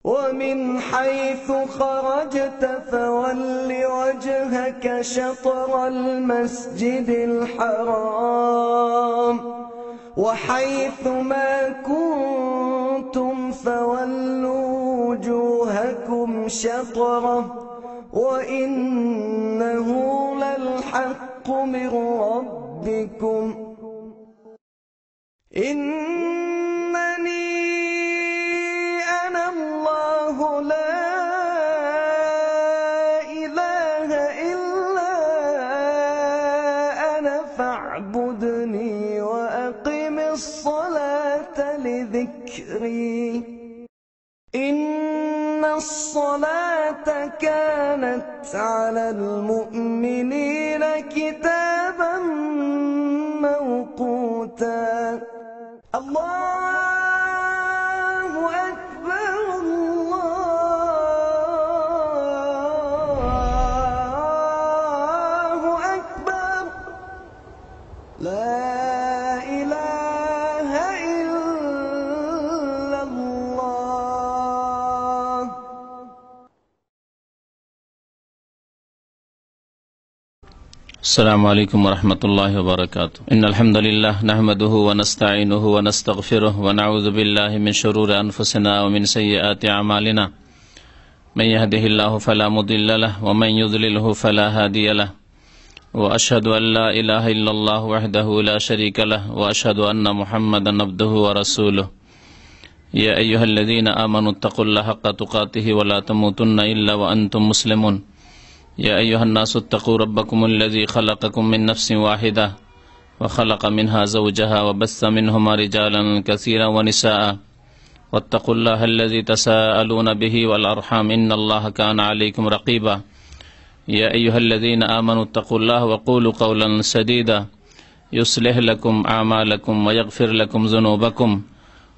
ومن حيث خرجت فول وجهك شطر المسجد الحرام وحيث ما كنتم فولوا وجوهكم شطره وإنه للحق من ربكم إنني أنا الله لا إله إلا أنا فاعبدني وأقم الصلاة لذكري إن الصلاة كانت على المؤمنين كتابا موقوتا الله أكبر الله أكبر لا إله إلا الله. السلام عليكم ورحمة الله وبركاته. إن الحمد لله نحمده ونستعينه ونستغفره ونعوذ بالله من شرور أنفسنا ومن سيئات أعمالنا من يهده الله فلا مضل له ومن يضلله فلا هادي له وأشهد أن لا إله إلا الله وحده لا شريك له وأشهد أن محمدا عبده ورسوله يا أيها الذين آمنوا اتقوا الله حق تقاته ولا تموتن إلا وأنتم مسلمون يا أيها الناس اتقوا ربكم الذي خلقكم من نفس واحدة وخلق منها زوجها وبث منهما رجالا كثيرا ونساء واتقوا الله الذي تساءلون به والأرحام إن الله كان عليكم رقيبا يا أيها الذين آمنوا اتقوا الله وقولوا قولا سديدا يصلح لكم أعمالكم ويغفر لكم ذنوبكم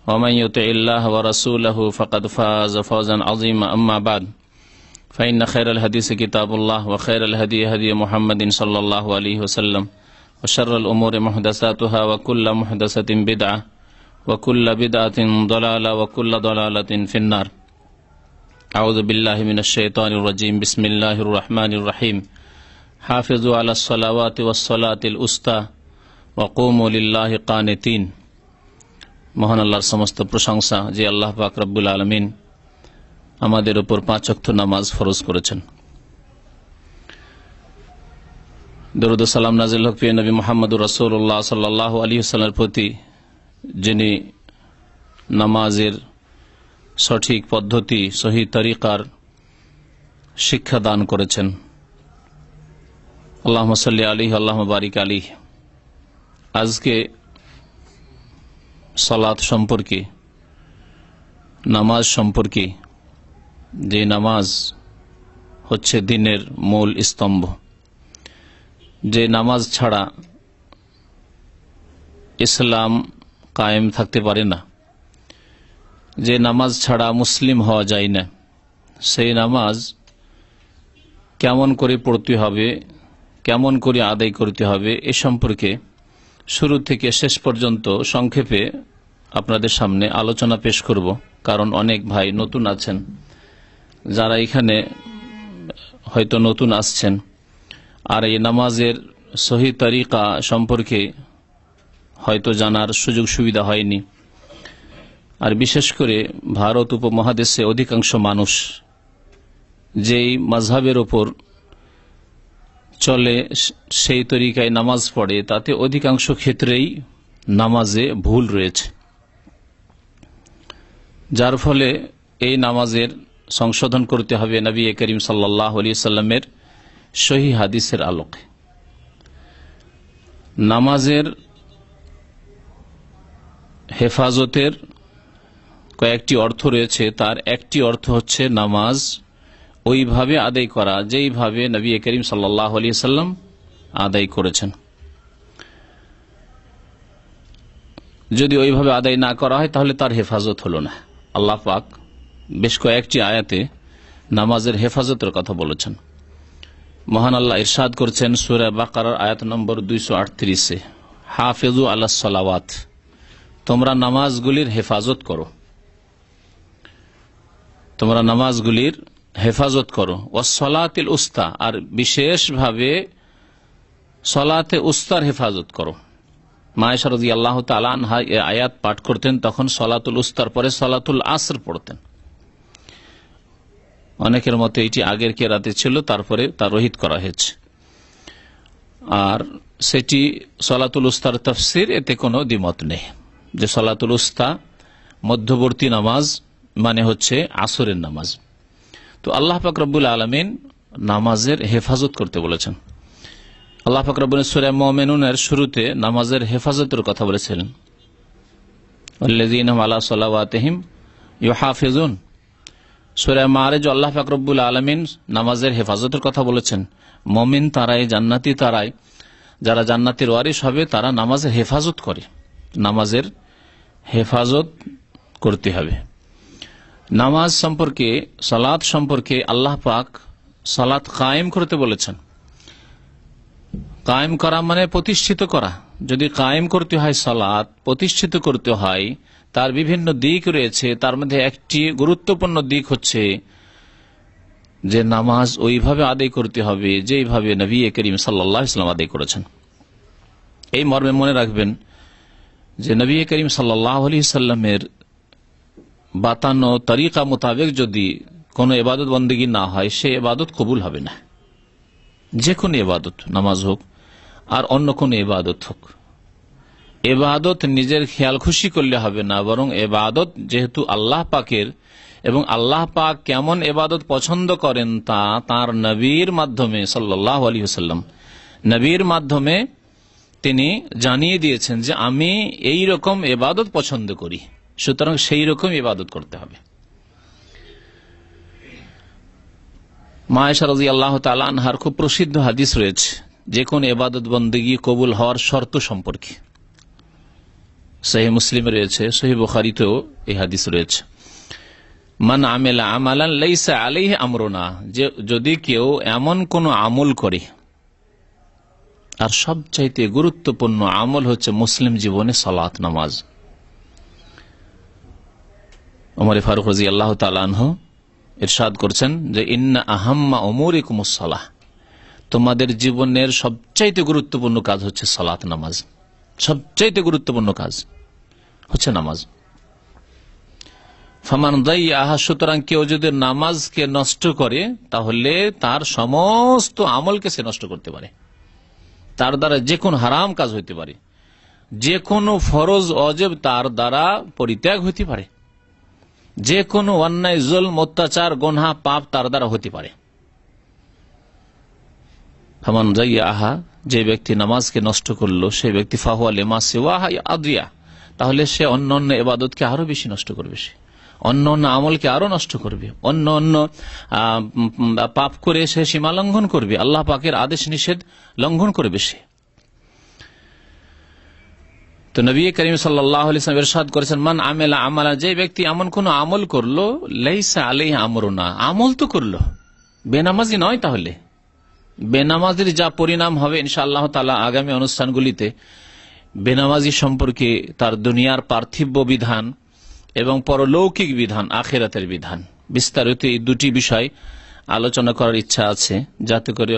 ومن يطع الله ورسوله فقد فاز فوزا عظيما أما بعد فإن خير الحديث كتاب الله وخير الهدي هدي محمد صلى الله عليه وسلم وشر الأمور محدثاتها وكل محدثة بدعة وكل بدعة ضلالة وكل ضلالة في النار. أعوذ بالله من الشيطان الرجيم. بسم الله الرحمن الرحيم. حافظوا على الصلوات والصلاة الوسطى وقوموا لله قانتين. মহান আল্লাহর সমস্ত প্রশংসা যে আল্লাহ পাক রব্বুল আলামিন আমাদের উপর 5 ওয়াক্ত নামাজ ফরজ করেছেন। দরুদ ও সালাম নাযিল হোক প্রিয় নবী মুহাম্মদুর রাসূলুল্লাহ সাল্লাল্লাহু আলাইহি ওয়াসাল্লামের প্রতি, যিনি নামাজের সঠিক পদ্ধতি সহি তরিকার শিক্ষা দান করেছেন। আল্লাহুম্মা সাল্লি আলাইহি আল্লাহুম্মা বারিক আলাইহি। আজকে সালাত সম্পর্কে, নামাজ সম্পর্কে, যে নামাজ হচ্ছে দিনের মূল স্তম্ভ, যে নামাজ ছাড়া ইসলাম কায়েম থাকতে পারে না, যে নামাজ ছাড়া মুসলিম হওয়া যায় না, সেই নামাজ কেমন করে পড়তে হবে, কেমন করে আদায় করতে হবে, এ সম্পর্কে শুরু থেকে শেষ পর্যন্ত সংক্ষেপে আপনাদের সামনে আলোচনা পেশ করব। কারণ অনেক ভাই নতুন আছেন, যারা এখানে হয়তো নতুন আসছেন আর এই নামাজের সহি তরিকা সম্পর্কে হয়তো জানার সুযোগ সুবিধা হয়নি। আর বিশেষ করে ভারত উপমহাদেশে অধিকাংশ মানুষ যেই মাযহাবের ওপর চলে, সেই তরিকায় নামাজ পড়ে, তাতে অধিকাংশ ক্ষেত্রেই নামাজে ভুল রয়েছে, যার ফলে এই নামাজের সংশোধন করতে হবে নবী করিম সাল্লাল্লাহু আলাইহি ওয়াসাল্লামের সহি হাদিসের আলোকে। নামাজের হেফাজতের কয়েকটি অর্থ রয়েছে, তার একটি অর্থ হচ্ছে নামাজ ওইভাবে আদায় করা যেইভাবে নবী করিম সাল্লাল্লাহু আলাইহি ওয়াসাল্লাম আদায় করেছেন। যদি ওইভাবে আদায় না করা হয় তাহলে তার হেফাজত হলো না। আল্লাহ পাক বেশ কয়েকটি আয়াতে নামাজের হেফাজতের কথা বলেছেন। মহান আল্লাহ ইরশাদ করছেন সূরা বাকারার আয়াত নম্বর 238-এ, হাফিজু আলাস সালাওয়াত, তোমরা নামাজগুলির হেফাজত করো। তো তোমরা নামাজগুলির হেফাজত করো, ওয়াসসালাতিল উস্তা, আর বিশেষভাবে সলাতে উস্তার হেফাজত করো। মা আয়েশা রাদিয়াল্লাহু তাআলা আনহা এই আয়াত পাঠ করতেন, তখন সলাতুল উস্তার পরে সলাতুল আসর পড়তেন। অনেকের মতে এটি আগের কেরাতে ছিল, তারপরে তা রহিত করা হয়েছে। আর সেটি সলাতুল উস্তার তাফসির, এতে কোনো দ্বিমত নেই যে সলাতুল উস্তা মধ্যবর্তী নামাজ মানে হচ্ছে আসরের নামাজ। তো আল্লাহ পাক রব্বুল আলামিন নামাজের হেফাজত করতে বলেছেন। আল্লাহ পাক রব্বুল সূরা মুমিনুনের শুরুতে নামাজের হেফাজতের কথা বলেছিলেন, আল্লাযীনা হুম আলা সালাওয়াতিহিম ইউহাফিজুন। সূরা মাআরিজ আল্লাহ পাক রব্বুল আলামিন নামাজের হেফাজতের কথা বলেছেন। মুমিন তারাই, জান্নাতি তারাই, যারা জান্নাতের ওয়ারিস হবে তারা নামাজের হেফাজত করে। নামাজের হেফাজত করতে হবে। নামাজ সম্পর্কে, সালাত সম্পর্কে আল্লাহ পাক সালাত কায়েম করতে বলেছেন। কায়েম করা মানে প্রতিষ্ঠিত করা। যদি কায়েম করতে হয় সালাত, প্রতিষ্ঠিত করতে হয়, তার বিভিন্ন দিক রয়েছে। তার মধ্যে একটি গুরুত্বপূর্ণ দিক হচ্ছে যে নামাজ ওইভাবে আদায় করতে হবে যেইভাবে নবী করিম সাল্লাল্লাহু আলাইহি ওয়াসাল্লাম আদায় করেছেন। এই মর্মে মনে রাখবেন যে নবী করিম সাল্লাল্লাহু আলাইহি ওয়াসাল্লামের বাতানো তরিকা মোতাবেক যদি কোনো ইবাদত বন্দেগী না হয়, সে ইবাদত কবুল হবে না। যে কোনো ইবাদত, নামাজ হোক আর অন্য কোনো ইবাদত হোক, ইবাদত নিজের খেয়াল খুশি করলে হবে না, বরং ইবাদত যেহেতু আল্লাহ পাকের, এবং আল্লাহ পাক কেমন ইবাদত পছন্দ করেন তা তার নবীর মাধ্যমে সাল্লাল্লাহু আলাইহি ওয়াসাল্লাম, নবীর মাধ্যমে তিনি জানিয়ে দিয়েছেন যে আমি এই রকম ইবাদত পছন্দ করি, সুতরাং সেই রকম ইবাদত করতে হবে। মা আয়েশা রাদিয়াল্লাহু তাআলা আনহার খুব প্রসিদ্ধ হাদিস রয়েছে যে কোন ইবাদত বন্দেগী কবুল হওয়ার শর্ত সম্পর্কে। সহিহ মুসলিম রয়েছে, সহিহ বুখারীতেও এই হাদিস রয়েছে। মান আমিলা আমালান লাইসা আলাইহি আমরুনা, যে যদি কেউ এমন কোন আমল করে, আর সবচাইতে গুরুত্বপূর্ণ আমল হচ্ছে মুসলিম জীবনে সালাত, নামাজ। ওমর ফারুক রাদিয়াল্লাহু তাআলা আনহু ইরশাদ করছেন যে ইন্না আহাম্মা উমুরিকুমুস সালাহ, তোমাদের জীবনের সবচাইতে গুরুত্বপূর্ণ কাজ হচ্ছে সালাত, নামাজ। সবচাইতে গুরুত্বপূর্ণ কাজ হচ্ছে নামাজ। ফামান দাইয়াহা, সুতরাং কেউ যদি নামাজকে নষ্ট করে তাহলে তার সমস্ত আমলকে সে নষ্ট করতে পারে। তার দ্বারা যে কোনো হারাম কাজ হইতে পারে, যে কোনো ফরজ অজেব তার দ্বারা পরিত্যাগ হইতে পারে, যে কোনো অন্যায়, জুলম, অত্যাচার, গুনাহ, পাপ তার দ্বারা হতে পারে। ফামান দাইয়াহা, যে ব্যক্তি নামাজকে নষ্ট করলো সেই ব্যক্তি ফাহুয়া লিমা সিওয়াহা আদিয়া, তাহলে সে অন্য অন্য ইবাদতকে আরো বেশি নষ্ট করবে, সে অন্য অন্য আমলকে আরো নষ্ট করবে, অন্য অন্য পাপ করে সে সীমা লঙ্ঘন করবে, আল্লাহ পাকের আদেশ নিষেধ লঙ্ঘন করবে সে। তো নবী করিম সাল্লাল্লাহু আলাইহি ওয়াসাল্লাম ইরশাদ করেছেন মান আমিলা আমালান, যে ব্যক্তি এমন কোন আমল করলো লাইসা আলাইহি আমরুনা, আমল তো করলো, বেনামাজি নয়, তাহলে বেনামাজির যা পরিণাম হবে ইনশাআল্লাহ তাআলা আগামী অনুষ্ঠানগুলিতে বেনামাজি সম্পর্কে তার দুনিয়ার পার্থিব বিধান এবং পরলৌকিক বিধান, আখিরাতের বিধান, বিস্তারিত এই দুটি বিষয় আলোচনা করার ইচ্ছা আছে, যাতে করে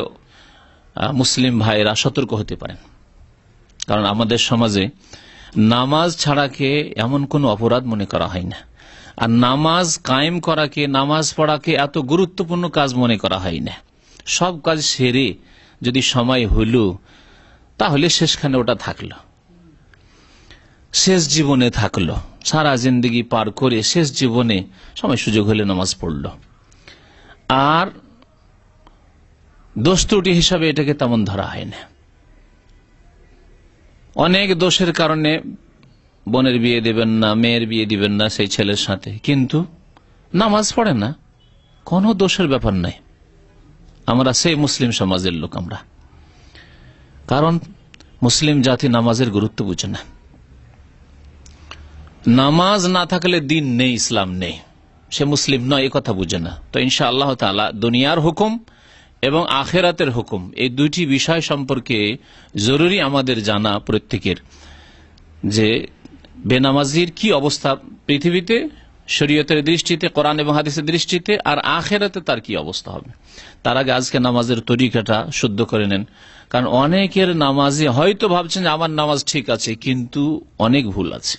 মুসলিম ভাইরা সতর্ক হতে পারেন। কারণ আমাদের সমাজে নামাজ ছাড়াকে এমন কোনো অপরাধ মনে করা হয় না, আর নামাজ কায়েম করাকে, নামাজ পড়াকে এত গুরুত্বপূর্ণ কাজ মনে করা হয় না। সব কাজ সেরে যদি সময় হইল তাহলে শেষখানে ওটা থাকলো, শেষ জীবনে থাকলো, সারা জিন্দগি পার করে শেষ জীবনে সময় সুযোগ হলে নামাজ পড়লো, আর দোষ ত্রুটি হিসাবে এটাকে তেমন ধরা হয় না। অনেক দোষের কারণে বোনের বিয়ে দিবেন না, মেয়ের বিয়ে দিবেন না সেই ছেলের সাথে, কিন্তু নামাজ পড়ে না, কোনো দোষের ব্যাপার নাই। আমরা সেই মুসলিম সমাজের লোক আমরা, কারণ মুসলিম জাতি নামাজের গুরুত্ব বুঝে না। নামাজ না থাকলে দিন নেই, ইসলাম নেই, সে মুসলিম নয়, এ কথা বুঝে না। তো ইনশাআল্লাহ তাআলা দুনিয়ার হুকুম এবং আখিরাতের হুকুম, এই দুইটি বিষয় সম্পর্কে জরুরি আমাদের জানা প্রত্যেকের, যে বেনামাজির কি অবস্থা পৃথিবীতে শরীয়তের দৃষ্টিতে, কোরআন এবং হাদিসের দৃষ্টিতে, আর আখেরাতে তার কি অবস্থা হবে। তার আগে আজকে নামাজের তরিকাটা শুদ্ধ করে নেন, কারণ অনেকের নামাজে হয়তো ভাবছেন যে আমার নামাজ ঠিক আছে, কিন্তু অনেক ভুল আছে।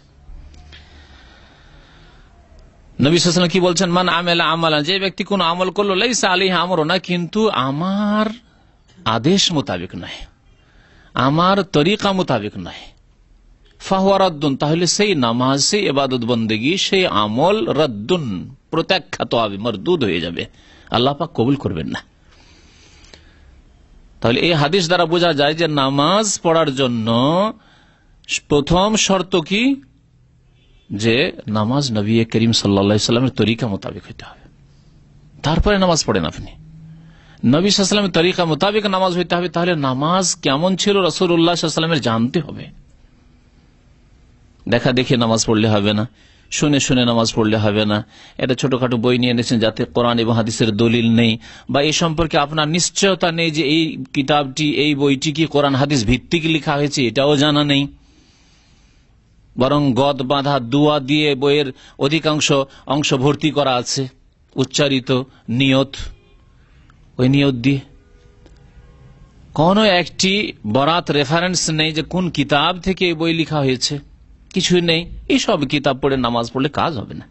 নবী সাল্লাল্লাহু আলাইহি ওয়াসাল্লাম কি বলছেন, মান আমেলা আমালান, যে ব্যক্তি কোন আমল করলো লাইসা আলাইহি আমরুনা, কিন্তু আমার আদেশ মোতাবেক নয়, আমার তরিকা মোতাবেক নয়, ফাহুয়া রাদ্দুন, তাহলে সেই নামাজ, সেই ইবাদত বন্দেগী, সেই আমল রাদ্দুন, প্রত্যাখ্যাত হবে, মরদুদ হয়ে যাবে, আল্লাহ পাক কবুল করবেন না। তাহলে এই হাদিস দ্বারা বোঝা যায় যে নামাজ পড়ার জন্য প্রথম শর্ত কি, যে নামাজ নবী করিম সাল্লাল্লাহু আলাইহি ওয়াসাল্লামের তরিকা মোতাবেক হইতে হবে। তারপরে নামাজ পড়েন আপনি, নবী সাল্লাল্লাহু আলাইহি ওয়াসাল্লামের তরিকা মোতাবেক নামাজ হইতে হবে। তাহলে নামাজ কেমন ছিল রাসূলুল্লাহ সাল্লাল্লাহু আলাইহি ওয়াসাল্লামের জানতে হবে। দেখা দেখে নামাজ পড়লে হবে না, শুনে শুনে নামাজ পড়লে হবে না। এটা ছোটখাটো বই নিয়ে এনেছেন যাতে কোরআন এবং হাদিসের দলিল নেই, বা এই সম্পর্কে আপনার নিশ্চয়তা নেই যে এই কিতাবটি, এই বইটি কি কোরআন হাদিস ভিত্তিক লেখা হয়েছে, এটাও জানা নেই। বরং গদ বাঁধা দুয়া দিয়ে বইয়ের অধিকাংশ অংশ ভর্তি করা আছে, উচ্চারিত নিয়ত, ওই নিয়ত দিয়ে কোন একটি বরাত রেফারেন্স নেই যে কোন কিতাব থেকে এই বই লেখা হয়েছে, কিছুই নেই। এইসব কিতাব পড়ে নামাজ পড়লে কাজ হবে না।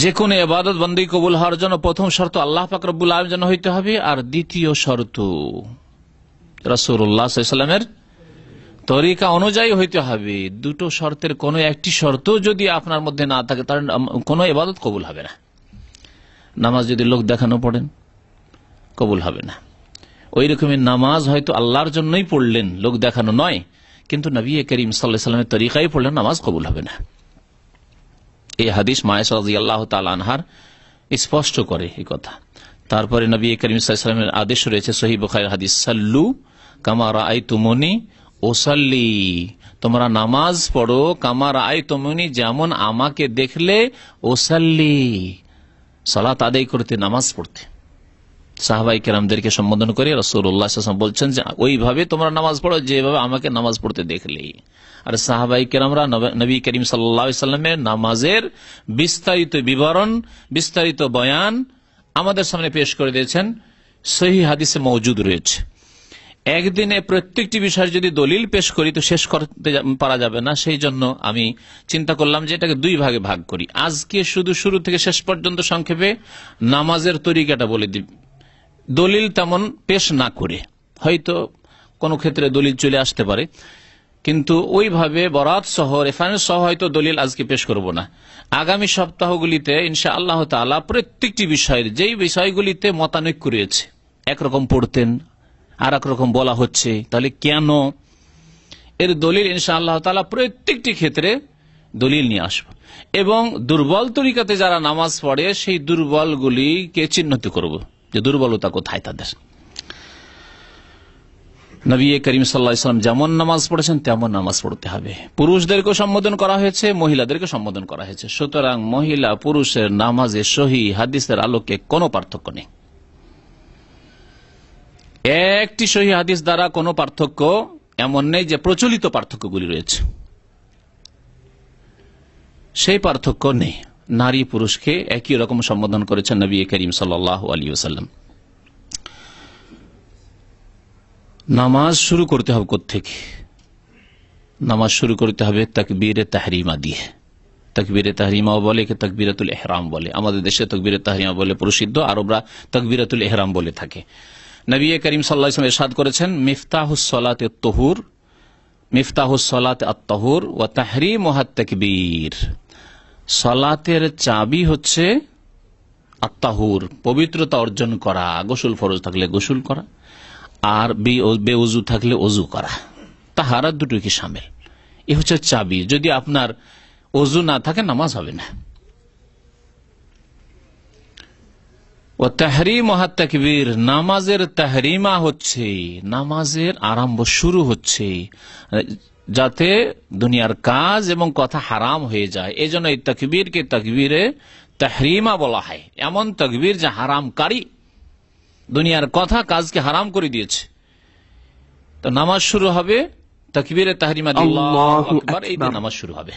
যে কোনো ইবাদত বন্দী কবুল হওয়ার জন্য প্রথম শর্ত আল্লাহ পাক রব্বুল আলামিন যেন হইতে হবে, আর দ্বিতীয় শর্ত রাসূলুল্লাহ সাল্লাল্লাহু আলাইহি ওয়াসাল্লামের তরিকা অনুযায়ী হইতে হবে। দুটো শর্তের কোন একটি শর্ত যদি আপনার মধ্যে না থাকে, তাহলে কোনো ইবাদত কবুল হবে না। নামাজ যদি লোক দেখানো পড়েন, কবুল হবে না। ওই রকমের নামাজ হয়তো আল্লাহর জন্যই পড়লেন, লোক দেখানো নয়, কিন্তু নবী করিম সাল্লাল্লাহু আলাইহি ওয়াসাল্লামের তরিকায় পড়লেন, নামাজ কবুল হবে না। এই হাদিস মায়েশা রাদিয়াল্লাহু তাআলা আনহার স্পষ্ট করে এই কথা। তারপরে নবী করিম সাল্লাল্লাহু আলাইহি ওয়াসাল্লামের আদেশ রয়েছে সহিহ বুখারীর হাদিস, সাল্লু কামা রাআইতুমুনি ওসাল্লি, তোমরা নামাজ পড়ো কামা রাআইতুমুনি, যেমন আমাকে দেখলে, ওসাল্লি, সালাত আদায় করতে, নামাজ পড়তে। সাহাবাই কেরামদেরকে সম্বোধন করে রাসূলুল্লাহ সাল্লাল্লাহু আলাইহি ওয়াসাল্লাম বলছেন যে ওইভাবে তোমরা নামাজ পড়ো যেভাবে আমাকে নামাজ পড়তে দেখলে। আর সাহাবাই কেরামরা নবী করিম সাল্লাল্লাহু আলাইহি ওয়াসাল্লামের নামাজের বিস্তারিত বিবরণ, বিস্তারিত বয়ান আমাদের সামনে পেশ করে দিয়েছেন, সহিহ হাদিসে মওজুদ রয়েছে। একদিনে প্রত্যেকটি বিষয়ের যদি দলিল পেশ করি তো শেষ করতে পারা যাবে না। সেই জন্য আমি চিন্তা করলাম যে এটাকে দুই ভাগে ভাগ করি। আজকে শুধু শুরু থেকে শেষ পর্যন্ত সংক্ষেপে নামাজের তরিকাটা বলে দিই, দলিল তেমন পেশ না করে। হয়তো কোনো ক্ষেত্রে দলিল চলে আসতে পারে, কিন্তু ওইভাবে বরাত সহ, রেফারেন্স সহ হয়তো দলিল আজকে পেশ করব না। আগামী সপ্তাহগুলিতে ইনশাআল্লাহ তাআলা প্রত্যেকটি বিষয়ের, যেই বিষয়গুলিতে মতানৈক্য রয়েছে, একরকম পড়তেন আর একরকম বলা হচ্ছে, তাহলে কেন, এর দলিল ইনশাআল্লাহ তাআলা প্রত্যেকটি ক্ষেত্রে দলিল নিয়ে আসব। এবং দুর্বল তরিকাতে যারা নামাজ পড়ে সেই দুর্বলগুলিকে চিহ্নিত করব যে দুর্বলতা কোথায় তাদের। নবী করিম সাল্লাল্লাহু আলাইহি ওয়াসাল্লাম যেমন নামাজ পড়েছেন তেমন নামাজ পড়তে হবে। পুরুষদেরকে সম্বোধন করা হয়েছে, মহিলাদেরকে সম্বোধন করা হয়েছে। সুতরাং মহিলা পুরুষের নামাজে সহিহ হাদিসের আলোকে কোনো পার্থক্য নেই। একটি সহিহ হাদিস দ্বারা কোনো পার্থক্য এমন নেই যে প্রচলিত পার্থক্যগুলি রয়েছে, সেই পার্থক্য নেই। নারী পুরুষকে একই রকম সম্বোধন করেছেন নবী করিম সাল্লাল্লাহু আলাইহি ওয়াসাল্লাম। নামাজ শুরু করতে হবে কোত্থেকে? নামাজ শুরু করতে হবে তাকবীরে তাহরিমা দিয়ে। তাকবীরে তাহরিমাও বলে, তাকবীরাতুল ইহরাম বলে। আমাদের দেশে তাকবীরে তাহরিমা বলে প্রসিদ্ধ, আরবরা তাকবীরাতুল ইহরাম বলে থাকে। নবী করিম সাল্লাল্লাহু আলাইহি ওয়াসাল্লাম ইরশাদ করেছেন, মিফতাহুস সালাতে আত-তাহুর, মিফতাহুস সালাতে আত-তাহুর ওয়া তাহরিমুহাত তাকবীর। সালাতের চাবি হচ্ছে আত-তাহুর, পবিত্রতা অর্জন করা। গোসল ফরজ থাকলে গোসল করা, আর বেউজু থাকলে ওযু করা। তাহারাত দুটো কি শামিল, এ হচ্ছে চাবি। যদি আপনার ওযু না থাকে নামাজ হবে না। ও তাহরিমুহাত তাকবীর, নামাজের তাহরিমা হচ্ছে, নামাজের আরম্ভ শুরু হচ্ছে যাতে দুনিয়ার কাজ এবং কথা হারাম হয়ে যায়। এই জন্য এই তাকবীরকে তাকবীরে তাহরিমা বলা হয়। এমন তাকবীর যা হারামকারী, দুনিয়ার কথা কাজকে হারাম করে দিয়েছে। তো নামাজ শুরু হবে তাকবীরে তাহরিমা দিয়ে, আল্লাহু আকবার, এই দিয়ে নামাজ শুরু হবে।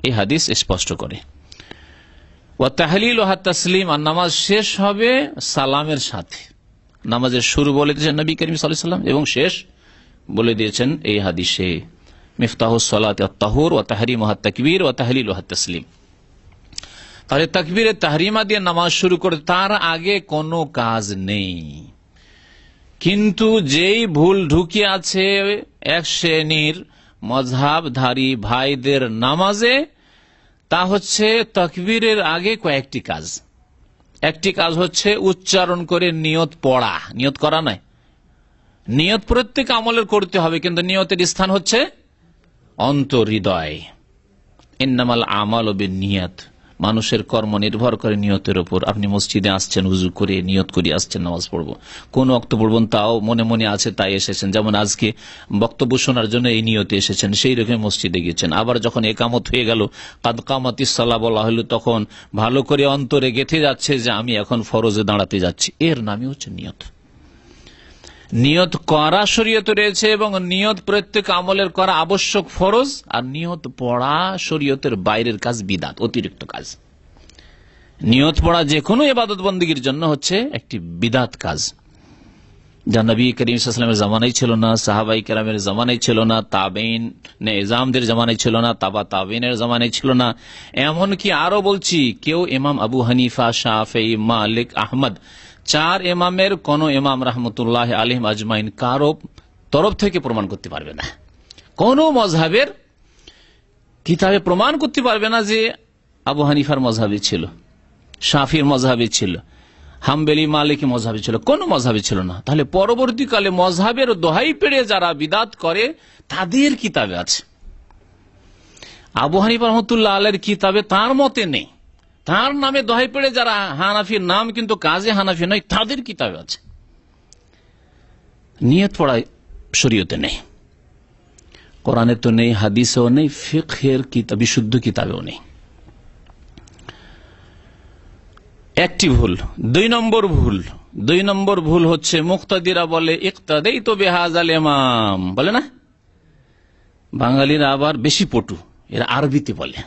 এই হাদিস স্পষ্ট করে। ওয়া তাহলিল ওয়া তাসলিম, আর নামাজ শেষ হবে সালামের সাথে। নামাজের শুরু বলে দিয়েছেন নবী করিম সাল্লাল্লাহু আলাইহি ওয়াসাল্লাম, এবং শেষ বলে দিয়েছেন এই হাদিসে, মিফতাহুস সালাতি আত-তাহুর ওয়া তাহরিমুহা আত-তাকবীর ওয়া তাহলিলুহা আত-তাসলিম। তাহলে তাকবীরে তাহরিমা দিয়ে নামাজ শুরু করে তার আগে কোনো কাজ নেই। কিন্তু যেই ভুল ঢুকে আছে এক শ্রেণীর মযহাবধারী ভাইদের নামাজে, তা হচ্ছে তাকবীরের আগে কয়েকটি কাজ। একটি কাজ হচ্ছে উচ্চারণ করে নিয়ত পড়া, নিয়ত করা নয়। নিয়ত প্রত্যেক আমলের করতে হবে, কিন্তু নিয়তের স্থান হচ্ছে অন্তর্হৃদয়। ইন্নামাল আমালু বিন্নিয়াত, মানুষের কর্ম নির্ভর করে নিয়তের উপর। আপনি মসজিদে আসছেন, উযু করে নিয়ত করে আসছেন নামাজ পড়বো, কোন ওয়াক্ত পড়বেন তাও মনে মনে আছে, তাই এসেছেন। যেমন আজকে বক্তব্য শোনার জন্য এই নিয়তে এসেছেন, সেই রকম মসজিদে গিয়েছেন। আবার যখন একামত হয়ে গেল, কাদ কামাতিস সালাহ বলা হলো, তখন ভালো করে অন্তরে গেঁথে যাচ্ছে যে আমি এখন ফরজে দাঁড়াতে যাচ্ছি। এর নামই হচ্ছে নিয়ত। নিয়ত করা শরীয়তে রয়েছে, এবং নিয়ত প্রত্যেক আমলের করা আবশ্যক ফরজ, আর নিয়ত পড়া শরীয়তের বাইরের কাজ, বিদাত, অতিরিক্ত কাজ। নিয়ত পড়া যে কোনো ইবাদত বন্দেগীর জন্য হচ্ছে একটি বিদাত কাজ, যা নবী করিম সাল্লাল্লাহু আলাইহি ওয়াসাল্লামের জামানায় ছিল না, সাহাবায়ে কেরামের জামানায় ছিল না, তাবেঈন নিজামদের জামানায় ছিল না, তাবেঈনের জামানায় ছিল না। এমনকি আরো বলছি, কেউ ইমাম আবু হানিফা, শাফেঈ, মালিক, আহমদ, চার ইমামের কোন ইমাম রাহমাতুল্লাহ আলাইহিম আজমাইন কারো তরফ থেকে প্রমাণ করতে পারবে না, কোন মযহাবের কিতাবে প্রমাণ করতে পারবে না যে আবু হানিফার মযহাবে ছিল, শাফির মযহাবে ছিল, হাম্বলি, মালিকি মযহাবে ছিল, কোন মযহাবে ছিল না। তাহলে পরবর্তীকালে মযহাবের দোহাই পেড়ে যারা বিদাত করে তাদের কিতাবে আছে। আবু হানিফা রাহমাতুল্লাহ আলাইহির কিতাবে তার মতে নেই, তার নামে দোহাই পেড়ে যারা হানাফির নাম কিন্তু কাজে হানাফি নয়, তাদের কিতাবে আছে। নিয়ত পড়ায় শরীয়তে নেই, কোরআনে তো নেই, হাদিসেও নেই, ফিকহের কিতাব, বিশুদ্ধ কিতাবেও নেই। একটি ভুল। দুই নম্বর ভুল হচ্ছে মুক্তাদিরা বলে ইক্তাদাইতু বিহাযাল ইমাম, বলে না? বাঙালিরা আবার বেশি পটু, এরা আরবিতে বলে।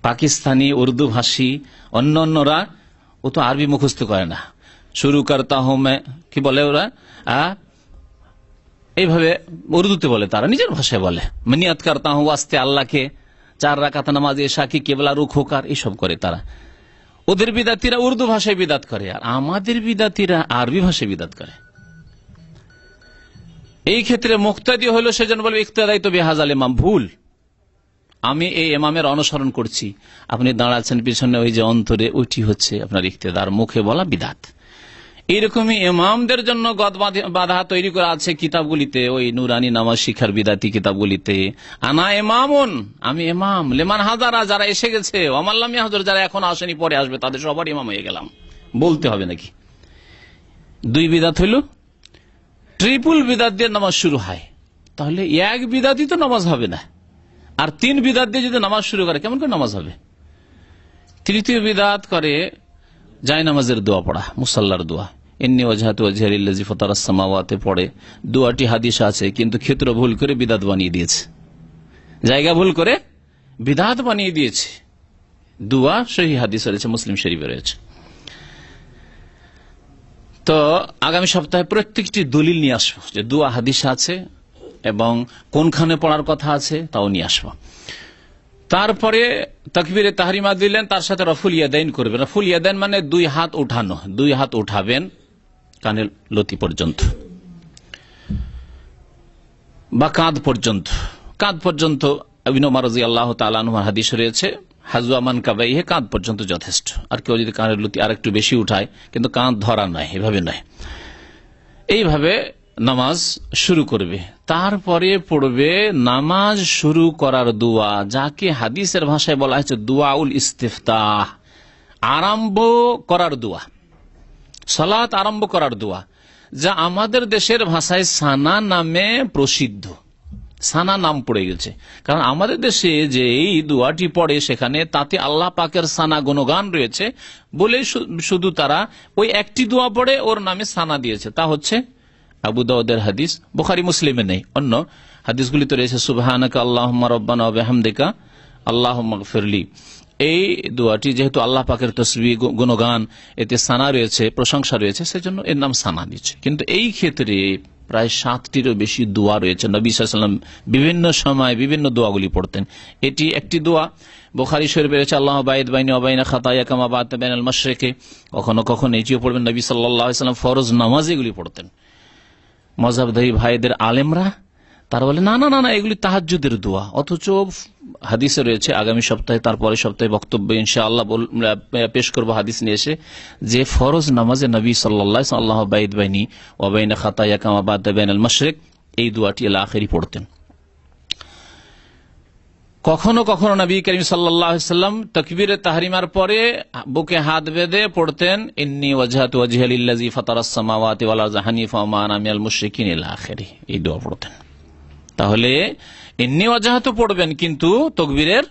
পাকিস্তানি, উর্দু ভাষী অন্যরা ও তো আরবি মুখস্থ করে না। শুরু করতা হুঁ মে, কি বলে ওরা, এইভাবে উর্দুতে বলে, তারা নিজের ভাষায় বলে। নিয়ত করতা হুঁ ওয়াস্তে আল্লাহকে, 4 রাকাত নামাজে এশা কি কেবলা রুখ হোকার, এইসব করে তারা। ওদের বিদাতিরা উর্দু ভাষায় বিদাত করে, আর আমাদের বিদাতিরা আরবি ভাষায় বিদাত করে। এই ক্ষেত্রে মুক্তাদি হলো সেজন্য বলবে ইক্তাদাইতু বিহাযাল ইমাম, ভুল। আমি এই ইমামের অনুসরণ করছি, আপনি দাঁড়াচ্ছেন পিছনে, ওই যে অন্তরে, ওইটি হচ্ছে আপনার ইক্তেদার, মুখে বলা বিদাত। এইরকমই ইমামদের জন্য বাধা তৈরি করা আছে কিতাবগুলিতে, ওই নুরানি নামাজ শিখার বিদাতি কিতাবগুলিতে। আনা ইমামুন, আমি ইমাম, লিমান হাজারা, যারা এসে গেছে, ওয়ামাল্লাম ইয়াহজুর, যারা এখন আসেনি পরে আসবে, তাদের সবার ইমাম হয়ে গেলাম, বলতে হবে নাকি? 2 বিদাত হইল, ট্রিপল বিদাত দিয়ে নামাজ শুরু হয়, তাহলে এক বিদাতই তো নামাজ হবে না। আর 3 বিদাত দিয়ে যদি নামাজ শুরু করে, কেমন করে নামাজ হবে? তৃতীয় বিদাত করে জায় নামাজের দোয়া পড়া, মুসাল্লার দোয়া, ইন্নী ওয়াজহাতু ওয়াজহিয়া লিল্লাযী ফাতারাস সামাওয়াতি পড়ে। দোয়াটি হাদিস আছে, কিন্তু ক্ষেত্র ভুল করে বিদাত বানিয়ে দিয়েছে, জায়গা ভুল করে বিদাত বানিয়ে দিয়েছে। দোয়া সহিহ হাদিস রয়েছে, মুসলিম শরীফে রয়েছে। তো আগামী সপ্তাহে প্রত্যেকটি দলিল নিয়ে আসবো, যে দোয়া হাদিস আছে এবং কোনখানে পড়ার কথা আছে, তাও নিয়ে আসবো। তারপরে তাকবীরে তাহরিমা দিলেন, তার সাথে রফুল ইয়াদাইন করবেন। রফুল ইয়াদাইন মানে 2 হাত উঠানো, 2 হাত উঠাবেন কানের লতি পর্যন্ত বা কাঁধ পর্যন্ত। ইবনে ওমর রাদিয়াল্লাহু তাআলা আনহু হাদিস রয়েছে, হাজওয়া মানকাবাইহি, কাঁধ পর্যন্ত যথেষ্ট। আর কেউ যদি কানের লতি আর একটু বেশি উঠায়, কিন্তু কাঁধ ধরা নয়, এভাবে নয়, এইভাবে নামাজ শুরু করবে। তারপরে পড়বে নামাজ শুরু করার দোয়া, যাকে হাদিসের ভাষায় বলা হয়েছে দুআউল ইস্তিফতাহ, আরম্ভ করার দোয়া, সালাত আরম্ভ করার দোয়া, যা আমাদের দেশের ভাষায় সানা নামে প্রসিদ্ধ। সানা নাম পড়ে গেছে, কারণ আমাদের দেশে যে এই দোয়াটি পড়ে, সেখানে তাতে আল্লাহ পাকের সানা গুণগান রয়েছে বলে শুধু তারা ওই একটি দোয়া পড়ে ওর নামে সানা দিয়েছে। তা হচ্ছে আবু দাউদের হাদিস, বুখারী মুসলিমে নেই, অন্য হাদিসগুলিতে রয়েছে সুবহানাকা আল্লাহুম্মা রাব্বানা ওয়া বিহামদিকা আল্লাহুম্মা গফিরলি, এই দোয়াটি যেহেতু আল্লাহ পাকের তসবিহ গুণগান এতে সানা রয়েছে, প্রশংসা রয়েছে, সেজন্য এর নাম সানা দিচ্ছে। কিন্তু এই ক্ষেত্রে প্রায় 7টিরও বেশি দোয়া রয়েছে। নবী সাল্লাল্লাহু আলাইহি ওয়াসাল্লাম বিভিন্ন সময় বিভিন্ন দোয়াগুলি পড়তেন। এটি একটি দোয়া বুখারী শরীফে রয়েছে, আল্লাহ বাইদ বাইনি ওয়া বাইনা খাতায়া কামা বা'আতা বাইনাল মাশরিকি। কখনো কখনো এটিও পড়বেন। নবী সাল্লাল্লাহু আলাইহি ওয়াসাল্লাম ফরজ নামাজ এগুলি পড়তেন। মাযহাবধারী ভাইদের আলেমরা তারা বলে না না না না, এগুলি তাহাজ্জুদের দোয়া, অথচ হাদিসে রয়েছে, আগামী সপ্তাহে তারপরের সপ্তাহে বক্তব্য ইনশাআল্লাহ পেশ করব হাদিস নিয়ে এসে, যে ফরজ নামাজে নবী সাল্লাল্লাহু আলাইহি ওয়াসাল্লাম আল্লাহ বাইদ বাইনি ওয়া বাইনা খাতায়া কামা বা'আতা বাইনাল মাশরিক এই দোয়াটি আল আখিরি পড়তেন। কখনো কখনো নবী করিম সাল্লাল্লাহু আলাইহি ওয়াসাল্লাম তাকবীরে তাহরিমার পরে বুকে হাত বেঁধে পড়তেন ইন্নী ওয়াজহাতু ওয়াজহিয়া লিল্লাযী ফাতারাস সামাওয়াতি ওয়াল আরযা হানিফা ওয়া মা আনা মিনাল মুশরিকিন ইলা আখিরি, এই দোয়া পড়তেন। তাহলে ইন্নী ওয়াজহাতু পড়বেন, কিন্তু তাকবীরের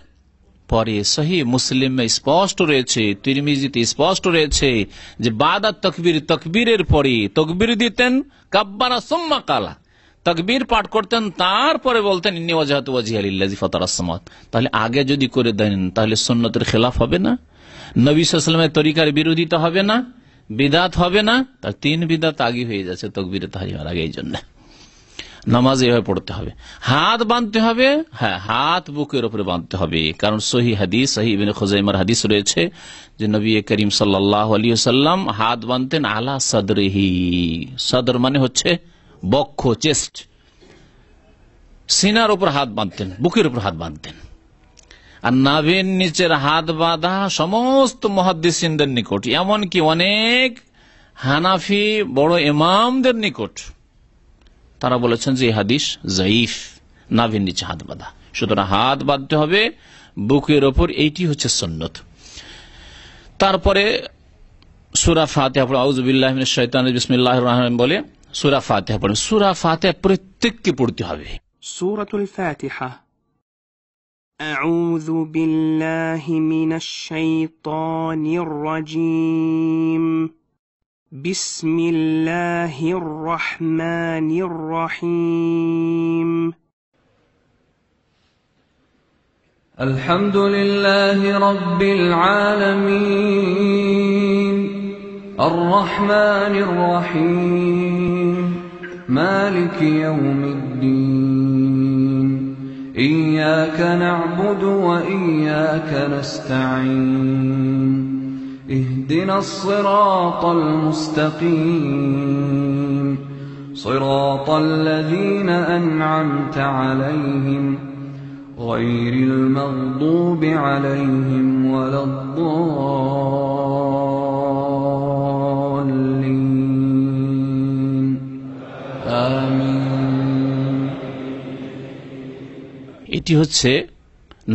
পরে। সহিহ মুসলিমে স্পষ্ট রয়েছে, তিরমিজিতে স্পষ্ট রয়েছে যে বাদা তাকবীর, তাকবীরের পরে তাকবীর দিতেন, কাব্বারা সুম্মা কালা, তাকবীর পাঠ করতেন, তারপরে বলতেন ইন্নী ওয়াজহাতু ওয়াজহিয়া লিল্লাযী ফাতারাস সামাওয়াত। তাহলে আগে যদি করে দেন তাহলে সুন্নতের খেলাফ হবে না, নবী সাল্লাল্লাহু আলাইহি ওয়াসাল্লামের তরিকার বিরোধিতা হবে না, বিদআত হবে না। তার 3 বিদআত আগে হয়ে যাচ্ছে তাকবীরে তাহরিমার আগে। এই জন্য নামাজ এভাবে পড়তে হবে, হাত বাঁধতে হবে, হ্যাঁ হাত বুকের উপরে বাঁধতে হবে। কারণ সহিহ হাদিস, সহিহ ইবনে খুজাইমার হাদিস রয়েছে যে নবী করিম সাল্লাল্লাহু আলাইহি ওয়াসাল্লাম হাত বাঁধতেন আলা সাদরিহি, সদর মানে হচ্ছে বক্ষ, চেস্ট, সিনার উপর হাত বাঁধতেন, বুকের উপর হাত বাঁধতেন। আর নাভির নিচের হাত বাঁধা সমস্ত মুহাদ্দিসিনদের নিকট, এমনকি অনেক হানাফি বড় ইমামদের নিকট, তারা বলেছেন যে এই হাদিস যায়ীফ, নাভির নিচে হাত বাঁধা। সুতরাং হাত বাঁধতে হবে বুকের ওপর, এইটি হচ্ছে সুন্নত। তারপরে সূরা ফাতিহা পড়ে, আউযু বিল্লাহি মিনাশ শাইতানির বিসমিল্লাহির রহমানির রহিম বলে সূরা ফাতিহা পড়ে। সূরা ফাতিহা প্রত্যেককে পড়তে হবে। সূরাতুল ফাতিহা। আউযু বিল্লাহি মিনাশ শাইতানির রাজীম। বিসমিল্লাহির রহমানির রহিম। আলহামদুলিল্লাহি রাব্বিল আলামিন আর রহমানির রহিম মালিকি ইয়াউমিদ্দিন ইয়্যাকা না'বুদু ওয়া ইয়্যাকা নাস্তাঈন اهدنا الصراط المستقيم صراط الذين أنعمت عليهم غير المغضوب عليهم ولا الضالين آمين। এটি হচ্ছে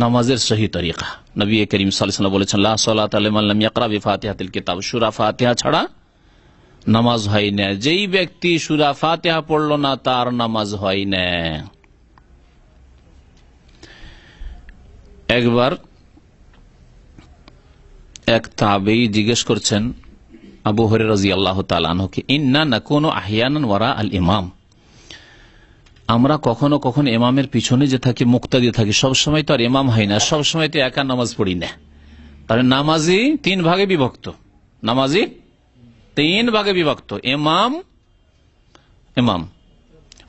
নামাজের সহি তরিকা। নবী করিম সাল্লাল্লাহু আলাইহি ওয়াসাল্লাম বলেছেন লা সালাতা লিমান লাম ইয়াকরা বিফাতিহাতিল কিতাব, সূরা ফাতিহা ছাড়া নামাজ হয় না। যেই ব্যক্তি সূরা ফাতিহা পড়ল না তার নামাজ হয় না। একবার এক তাবেঈ জিজ্ঞেস করছেন আবু হুরায়রা রাদিয়াল্লাহু তাআলা আনহুকে, ইন্না নাকুনু আহইয়ানান ওয়ারা আল ইমাম, আমরা কখনো কখনো ইমামের পিছনে যে থাকি, মুক্তাদি থাকি, সবসময় তো আর ইমাম হয় না, সবসময় তো একা নামাজ পড়ি না। তাহলে নামাজি 3 ভাগে বিভক্ত, নামাজি 3 ভাগে বিভক্ত। ইমাম, ইমাম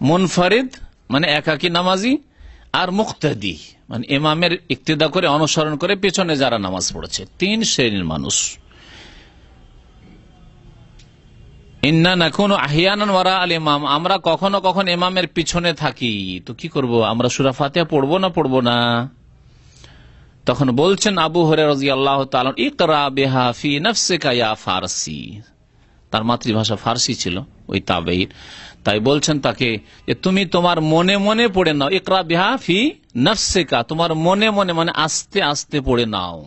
মুনফারিদ মানে একাকী নামাজি, আর মুক্তাদি মানে ইমামের ইক্তেদা করে অনুসরণ করে পেছনে যারা নামাজ পড়েছে। 3 শ্রেণীর মানুষ। ইন্না নাকুনু আহইয়ানান ওয়ারা আল ইমাম, আমরা কখনো কখনো ইমামের পিছনে থাকি, তো কি করব, আমরা সূরা ফাতিহা পড়বো না পড়বো না? তখন বলছেন আবু হুরায়রা রাদিয়াল্লাহু তাআলা, ইকরা বিহা ফি নাফসিকা ইয়া ফারসি, তার মাতৃভাষা ফারসি ছিল ওই তাবেঈর, তাই বলছেন তাকে যে তুমি তোমার মনে মনে পড়ে নাও, ইকরা বিহা ফি নাফসিকা, তোমার মনে মনে মানে আস্তে আস্তে পড়ে নাও।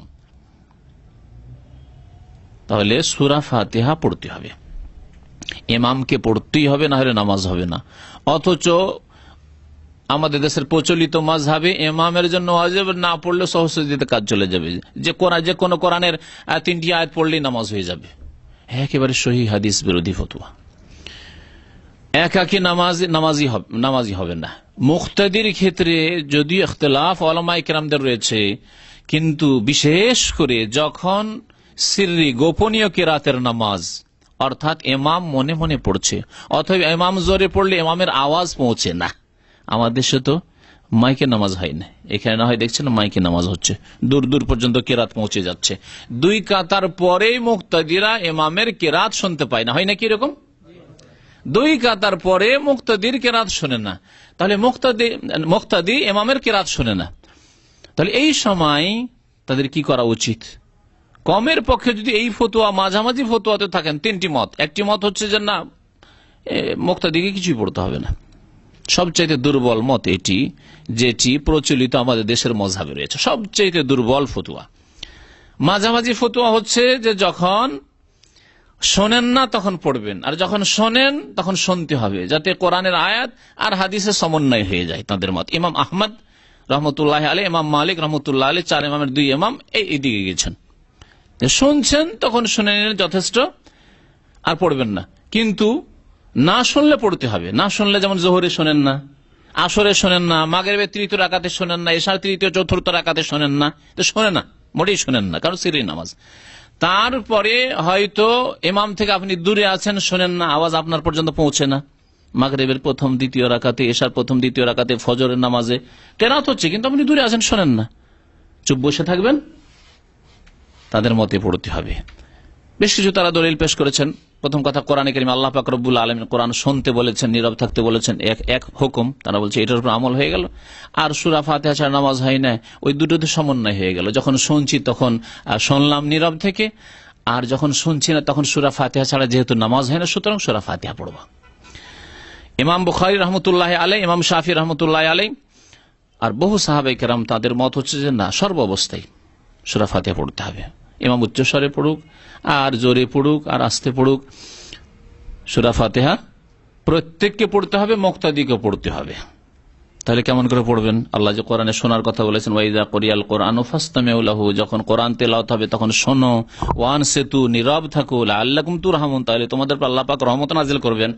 তাহলে সূরা ফাতিহা পড়তে হবে, ইমামকে পড়তেই হবে, না হলে নামাজ হবে না। অথচ আমাদের দেশের প্রচলিত মাযহাবে ইমামের জন্য ওয়াজিব, না পড়লে সহজে কাজ চলে যাবে, যে কোনো কোরআনের 3টি আয়াত পড়লেই নামাজ হয়ে যাবে। একেবারে সহিহ হাদিস বিরোধী ফতোয়া। একাকী নামাজি হবে না। মুক্তাদির ক্ষেত্রে যদিও ইখতিলাফ উলামায়ে কেরামদের রয়েছে, কিন্তু বিশেষ করে যখন সিররি গোপনীয় কিরাতের নামাজ, অর্থাৎ ইমাম মনে মনে পড়ছে অথবা ইমাম জোরে পড়লে ইমামের আওয়াজ পৌঁছে না। আমাদের দেশে তো মাইকে নামাজ হয় না, এখানে না হয় দেখছেন মাইকে নামাজ হচ্ছে, দূর দূর পর্যন্ত কেরাত পৌঁছে যাচ্ছে। দুই কাতার পরেই মুক্তাদিরা ইমামের কেরাত শুনতে পায় না, হয় না কি এরকম? দুই কাতার পরে মুক্তাদির কেরাত শোনে না, তাহলে মুক্তাদি ইমামের কেরাত শোনে না। তাহলে এই সময় তাদের কি করা উচিত? কমের পক্ষে যদি এই ফতোয়া, মাঝামাঝি ফতোয়াতে থাকেন তিনটি মত। একটি মত হচ্ছে যে না, মুক্তাদিকে কিছুই পড়তে হবে না। সবচাইতে দুর্বল মত এটি, যেটি প্রচলিত আমাদের দেশের মযহাবে রয়েছে, সবচাইতে দুর্বল ফতোয়া। মাঝামাঝি ফতোয়া হচ্ছে যে যখন শোনেন না তখন পড়বেন, আর যখন শোনেন তখন শুনতে হবে, যাতে কোরআনের আয়াত আর হাদিসের সমন্বয় হয়ে যায়। তাদের মত ইমাম আহমদ রহমতুল্লাহ আলী, ইমাম মালিক রহমতুল্লাহ আলী, চার ইমামের দুই ইমাম এই দিকে গেছেন। শুনছেন তখন শুনে নিলেন যথেষ্ট, আর পড়বেন না। কিন্তু না শুনলে পড়তে হবে। না শুনলে যেমন জোহরে শোনেন না, আসরে শোনেন না, মাগরিবের তৃতীয় রাকাতে শোনেন না, এশার তৃতীয় চতুর্থ রাকাতে শোনেন না, তো শোনে না, মোটেই শোনেন না, কারণ সিররি নামাজ। তারপরে হয়তো ইমাম থেকে আপনি দূরে আছেন, শোনেন না, আওয়াজ আপনার পর্যন্ত পৌঁছে না। মাগরিবের প্রথম দ্বিতীয় রাকাতে, এশার প্রথম দ্বিতীয় রাকাতে, ফজরের নামাজে কেরাত হচ্ছে, কিন্তু আপনি দূরে আছেন, শোনেন না, চুপ বসে থাকবেন। তাদের মতে পড়তে হবে। বেশ কিছু তারা দলিল পেশ করেছেন। প্রথম কথা, কোরআনে কারীমে আল্লাহ পাক রব্বুল আলামিন কোরআন শুনতে বলেছেন, নীরব থাকতে বলেছেন, এক হুকুম। তারা বলছে এটার উপর আমল হয়ে গেল। আর সূরা ফাতিহা ছাড়া নামাজ হয় না, ওই দুটোতে সমন্বয় হয়ে গেল। যখন শুনছি তখন শুনলাম নীরব থেকে, আর যখন শুনছি না তখন সূরা ফাতিহা ছাড়া যেহেতু নামাজ হয় না, সুতরাং সূরা ফাতিহা পড়ব। ইমাম বুখারী রহমতুল্লাহ আলাইহি, ইমাম শাফিঈ রহমতুল্লাহ আলাইহি আর বহু সাহাবায়ে কেরাম তাদের মত হচ্ছে যে না, সর্ব অবস্থায় সূরা ফাতিহা পড়তে হবে। ইমাম উচ্চস্বরে পড়ুক আর জোরে পড়ুক আর আস্তে পড়ুক, সূরা ফাতিহা প্রত্যেককে পড়তে হবে, মুক্তাদিকে পড়তে হবে। তাহলে কেমন করে পড়বেন? আল্লাহ যে কোরআনে শোনার কথা বলেছেন, ওয়াইযা কুরিয়াল কুরআনু ফাসতামিউ লাহু, যখন কোরআন তেলাওয়াত হবে তখন শোনো, ওয়ানসিতু, নীরব থাকো, লাআল্লাকুম তুরহামুন, তাহলে তোমাদের উপর আল্লাহ পাক রহমত নাযিল করবেন।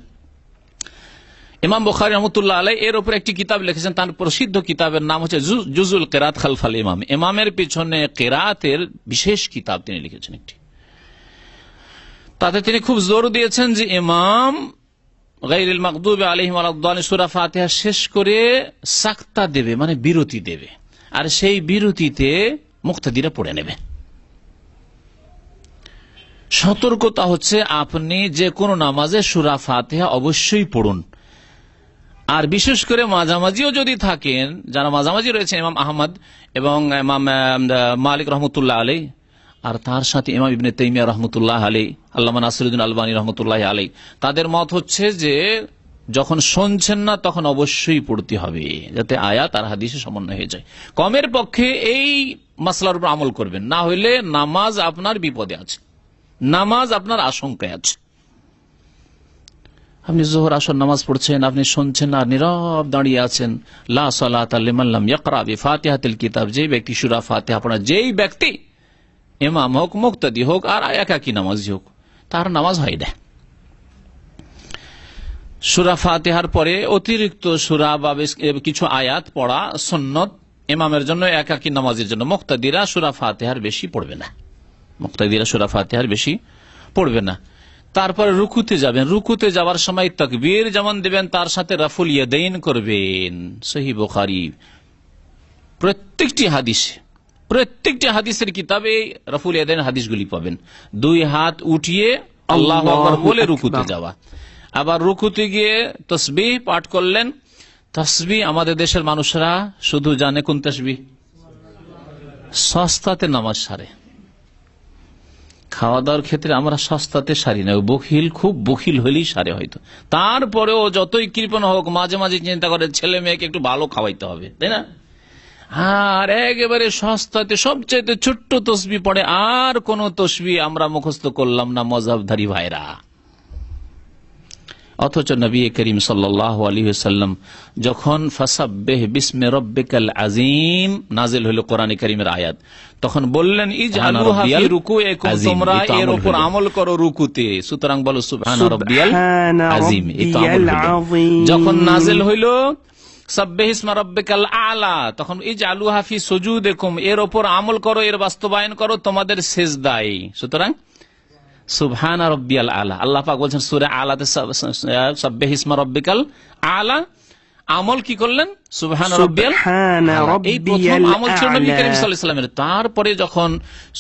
ইমাম বুখারী রহমতুল্লাহ আলাইহি এর উপর একটি কিতাব লিখেছেন, তার প্রসিদ্ধ কিতাবের নাম হচ্ছে জুজুল কিরাত খালফাল ইমাম। ইমামের পিছনে কিরাতের বিশেষ কিতাব তিনি লিখেছেন একটি। তাতে তিনি খুব জোর দিয়েছেন যে ইমাম গায়রিল মাগদুবি আলাইহিম ওয়ালাদ-দাল্লিন সূরা ফাতিহা শেষ করে সাকতা দেবে, মানে বিরতি দেবে, আর সেই বিরতিতে মুক্তাদিরা পড়ে নেবে। সতর্কতা হচ্ছে আপনি যে কোনো নামাজে সূরা ফাতিহা অবশ্যই পড়ুন। আর বিশেষ করে মাঝামাঝিও যদি থাকেন, যারা মাঝামাঝি রয়েছেন, ইমাম আহমদ এবং ইমাম মালিক রহমতুল্লাহ আলাইহি, আর তার সাথে ইমাম ইবনে তাইমিয়া রহমতুল্লাহ আলাইহি, আল্লামা নাসিরুদ্দিন আলবানী রহমতুল্লাহ আলাইহি, তাদের মত হচ্ছে যে যখন শুনছেন না তখন অবশ্যই পড়তে হবে, যাতে আয়াত আর হাদিসে সমন্বয় হয়ে যায়। কমের পক্ষে এই মাসলার উপর আমল করবেন, না হইলে নামাজ আপনার বিপদে আছে, নামাজ আপনার আশঙ্কায় আছে। আপনি যোহর আসর নামাজ পড়ছেন, আপনি শুনছেন আর নীরব দাঁড়িয়ে আছেন। লা সালাতা লিমান লাম ইয়াকরা বিফাতিহাতিল কিতাব, যে ব্যক্তি সূরা ফাতিহা পড়ে, যেই ব্যক্তি ইমাম হোক, মুক্তাদি হোক আর একাকী নামাজি হোক, তার নামাজ হয় না। সূরা ফাতিহার পরে অতিরিক্ত সূরা বা কিছু আয়াত পড়া সুন্নত ইমামের জন্য, একাকী নামাজের জন্য। মুক্তাদিরা সূরা ফাতিহার বেশি পড়বে না, মুক্তাদিরা সূরা ফাতিহার বেশি পড়বে না। তারপরে রুকুতে যাবেন, রুকুতে যাওয়ার সময় তাকবীর যেমন দিবেন, তার সাথে রাফুল ইয়াদাইন করবেন। সহিহ বুখারী প্রত্যেকটি হাদিসের কিতাবে রাফুল ইয়াদাইন হাদিসগুলি পাবেন। দুই হাত উঠিয়ে আল্লাহু আকবার বলে রুকুতে যাওয়া। আবার রুকুতে গিয়ে তাসবিহ পাঠ করলেন। তাসবিহ আমাদের দেশের মানুষরা শুধু জানে কোন তাসবিহ? সস্তাতে নামাজ সারে। খাওয়া দাওয়ার ক্ষেত্রে আমরা সস্তাতে সারি না, বখিল, খুব বখিল হলেই সারে হয়তো। তারপরেও যতই কৃপণ হোক, মাঝে মাঝে চিন্তা করে ছেলে মেয়েকে একটু ভালো খাওয়াইতে হবে, তাই না? আর একেবারে সস্তাতে সবচেয়ে ছোট্ট তসবিহ পড়ে, আর কোন তসবিহ আমরা মুখস্থ করলাম না, মযহাবধারী ভাইরা। অথচ নবী করিম সাল্লাল্লাহু আলাইহি ওয়াসাল্লাম যখন ফাসাব্বিহ বিসমি রাব্বিকাল আযীম নাযিল হলো কোরআনে কারীমের আয়াত, তখন বললেন ইজআলুহা ফি রুকুইকুম, তোমরা এর উপর আমল করো রুকুতে। সুতরাং বলো সুবহান রাব্বিয়াল আযীম। এই তো আমল হলো। যখন নাযিল হইলো সাব্বিহ ইসমা রাব্বিকাল আলা, তখন ইজআলুহা ফি সুজুদিকুম, এর উপর আমল করো, এর বাস্তবায়ন করো তোমাদের সিজদায়। সুতরাং সুবহান রাব্বিয়াল আলা, আল্লাহ পাক বলছেন সূরা আলাতে সাব্বিহ ইসমা রাব্বিকাল আলা, আমল কি করলেন? সুবহান রাব্বিয়াল আলা। এই প্রথম আমল ছিল নবী করিম সাল্লাল্লাহু আলাইহি ওয়াসাল্লামের। তারপরে যখন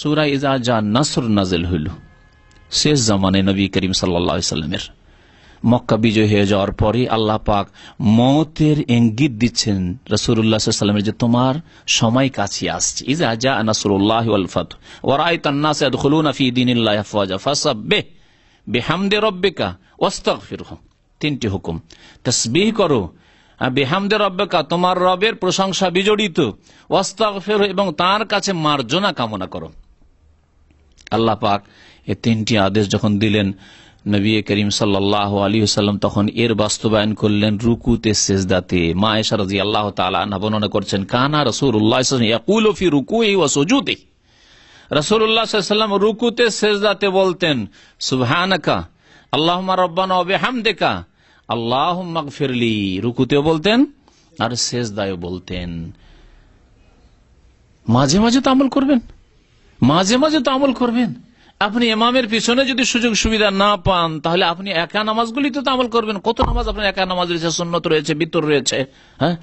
সূরা ইজা জা নাসর নাযিল হইল, শেষ জামানায় নবী করিম সাল্লাল্লাহু আলাইহি ওয়াসাল্লামের মক্কা বিজয় হয়ে যাওয়ার পরে আল্লাহ পাক মওতের ইঙ্গিত দিচ্ছেন রাসূলুল্লাহ সাল্লাল্লাহু আলাইহি ওয়াসাল্লামের যে তোমার সময় কাছে আসছে। ইজা জা নাসরুল্লাহি ওয়াল ফাতহ ওয়া রাআইতান নাস ইয়াদখুলুনা ফি দীনিল্লাহি আফওয়াজা ফাসাব্বিহ বিহামদি রাব্বিকা ওয়াস্তাগফিরহু। তিনটি হুকুম, তাসবিহ করো, বিহামদি রাব্বিকা তোমার রবের প্রশংসা বিজড়িত, ওয়াস্তাগফিরহু এবং তার কাছে মার্জনা কামনা করো। আল্লাহ পাক এই তিনটি আদেশ যখন দিলেন নবী করিম সাল্লাল্লাহু আলাইহি ওয়াসাল্লাম তখন এর বাস্তবায়ন করলেন রুকুতে সিজদাতে। মা আয়েশা রাদিয়াল্লাহু তাআলা আনহা বর্ণনা করছেন, কানা রাসূলুল্লাহ সাল্লাল্লাহু আলাইহি ওয়াসাল্লাম ইয়াকুলু ফি রুকুই ওয়া সুজুদি, রাসূলুল্লাহ সাল্লাল্লাহু আলাইহি ওয়াসাল্লাম রুকুতে সিজদাতে বলতেন সুবহানাকা আল্লাহুম্মা রাব্বানা ওয়া বিহামদিকা আল্লাহুম্মা গফিরলি, রুকুতেও বলতেন আর সিজদায়ও বলতেন। মাঝে মাঝে তো আমল করবেন, মাঝে মাঝে তো আমল করবেন। আপনি ইমামের পিছনে যদি সুযোগ সুবিধা না পান, তাহলে আপনি একা নামাজগুলি তো আমল করবেন। কত নামাজ আপনার একা নামাজ রয়েছে, সুন্নত রয়েছে, বিতর রয়েছে। হ্যাঁ,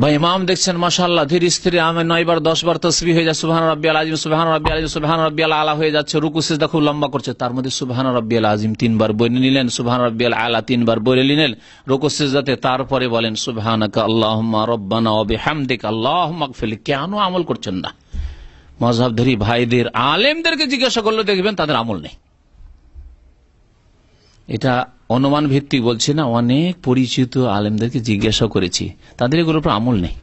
বা ইমাম দেখছেন মাশাআল্লাহ ধীর স্থিরে আমি 9 বার 10 বার তাসবিহ হয়ে যায়, সুবহান রাব্বিয়াল আযীম, সুবহান রাব্বিয়াল আযীম, সুবহান রাব্বিয়াল আলা হয়ে যাচ্ছে, রুকু সিজদা খুব লম্বা করছে, তার মধ্যে সুবহান রাব্বিয়াল আযীম 3 বার বলে নিলেন, সুবহান রাব্বিয়াল আলা 3 বার বলে নিলেন রুকু সিজদাতে, তারপরে বলেন সুবহানাকা আল্লাহুম্মা রাব্বানা ওয়া বিহামদিকা আল্লাহুম্মা গফিরলি। কেন আমল করছেন না? মাযহাবধারী ভাইদের, আলেমদেরকে জিজ্ঞাসা করলে দেখবেন তাদের আমল নেই। এটা অনুমান ভিত্তিক বলছি না, অনেক পরিচিত আলেমদেরকে জিজ্ঞাসা করেছি, তাদের এগুলোর উপর আমল নেই।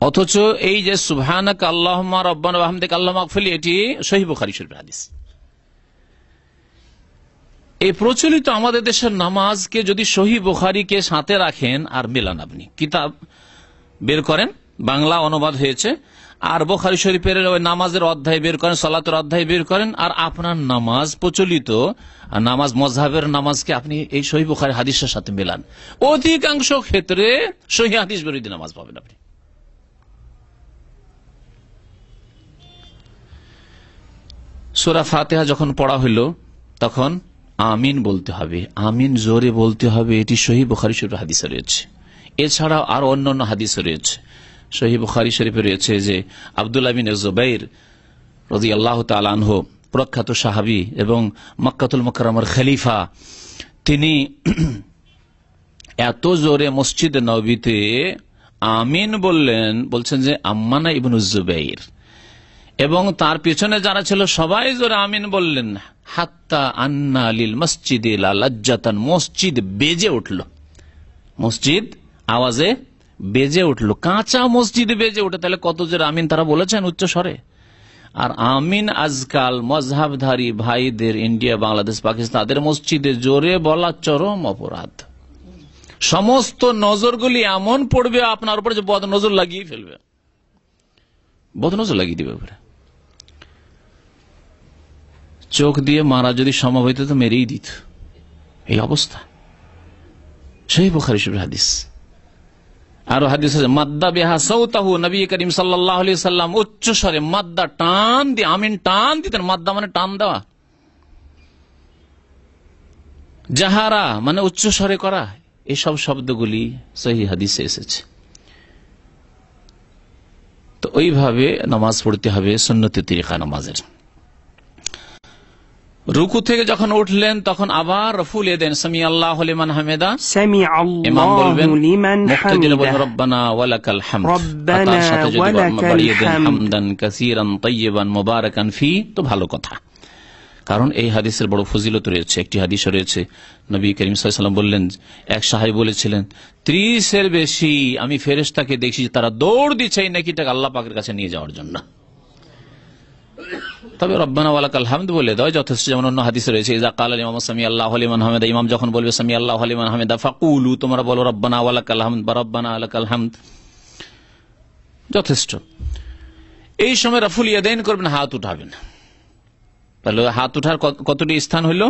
অথচ এই যে সুবহানাকা আল্লাহুম্মা রাব্বানা ওয়া বিহামদিকা আল্লাহুম্মা গফিরলি, এটি সহিহ বুখারী শরীফের হাদিস। এই প্রচলিত আমাদের দেশের নামাজকে যদি সহিহ বুখারীকে সাথে রাখেন আর মেলান, আপনি কিতাব বের করেন, বাংলা অনুবাদ হয়েছে, আর বুখারী শরীফের ওই নামাজের অধ্যায় বের করেন, সালাতের অধ্যায় বের করেন, আর আপনার নামাজ প্রচলিত নামাজ মযহাবের নামাজকে আপনি এই সহিহ বুখারী হাদিসের সাথে মেলান, অধিকাংশ ক্ষেত্রে সহিহ হাদিস বিরোধী নামাজ পাবেন আপনি। সূরা ফাতিহা যখন পড়া হইল তখন আমিন বলতে হবে, আমিন জোরে বলতে হবে, এটি সহিহ বুখারী শরীফের হাদিসে রয়েছে। এছাড়াও আরো অন্যান্য হাদিসে রয়েছে। সহিহ বুখারী শরীফে রয়েছে যে আব্দুল্লাহ বিন জুবাইর রাদিয়াল্লাহু তাআলা আনহু, প্রখ্যাত সাহাবী এবং মক্কাতুল মুকাররমার খলিফা, তিনি এত জোরে মসজিদ নববীতে আমিন বলছেন যে আম্মানা ইবনু জুবাইর এবং তার পিছনে যারা ছিল সবাই জোরে আমিন বললেন, হাত্তা আন্না লিল মসজিদে লা লাজ্জাতান, মসজিদ বেজে উঠল, মসজিদ আওয়াজে বেজে উঠল, কাঁচা মসজিদ বেজে উঠে। তাহলে কত জোরে আমিন তারা বলেছেন উচ্চ স্বরে। আর আমিন আজকাল মযহাবধারী ভাইদের ইন্ডিয়া, বাংলাদেশ, পাকিস্তান, তাদের মসজিদে জোরে বলা চরম অপরাধ। সমস্ত নজরগুলি এমন পড়বে আপনার উপর যে বদ নজর লাগিয়ে ফেলবে, বদ নজর লাগিয়ে দিবে। চোখ দিয়ে মারা যদি সম্ভব হইতো তো মেরেই দিত, এই অবস্থা। সহিহ বুখারী শরীফের হাদিস। আরো হাদিস আছে মাদ্দা বিহা সাউতাহু, নবী করিম সাল্লাল্লাহু আলাইহি সাল্লাম উচ্চ স্বরে মাদ্দা টান দিয়ে আমিন টান দিতেন। মাদ্দা মানে টান দেওয়া, জাহারা মানে উচ্চ স্বরে করা, এইসব শব্দগুলি সহিহ হাদিসে এসেছে। তো ওইভাবে নামাজ পড়তে হবে সুন্নতি তরিকা নামাজের। রুকু থেকে যখন উঠলেন তখন আবার রফুল দেন সামি আল্লাহু লিমান হামিদা, ইমাম বলবেন মুক্তাদিরে বলবেন রব্বানা ওয়ালাকাল হামদ, তার সাথে যদি বাড়িয়ে দেন হামদান কাসীরান তাইয়িবান মুবারাকান ফি, তো ভালো কথা। কারণ এই হাদিসের বড় ফজিলত রয়েছে। একটি হাদিস রয়েছে নবী করিম সাল্লাল্লাহু আলাইহি ওয়াসাল্লাম বললেন, এক সাহাবী বলেছিলেন 30-এর বেশি আমি ফেরেশতাকে দেখি তারা দৌড় দিচ্ছে এই নেকিটাকে আল্লাহ পাকের কাছে নিয়ে যাওয়ার জন্য। তবে রব্বানা ওয়ালাকাল হামদ বলে দাও যথেষ্ট। যেমন অন্য হাদিসে রয়েছে, ইযা ক্বালাল ইমামু সামিআল্লাহু লিমান হামিদা, ইমাম যখন বলবে সামিআল্লাহু লিমান হামিদা ফাকুলু, তোমরা বলো রব্বানা ওয়ালাকাল হামদ বা রব্বানা লাকাল হামদ, যথেষ্ট। এই সময় রাফুল ইয়াদাইন করবেন, হাত উঠাবেন। তাহলে হাত উঠার কতটি স্থান হইল?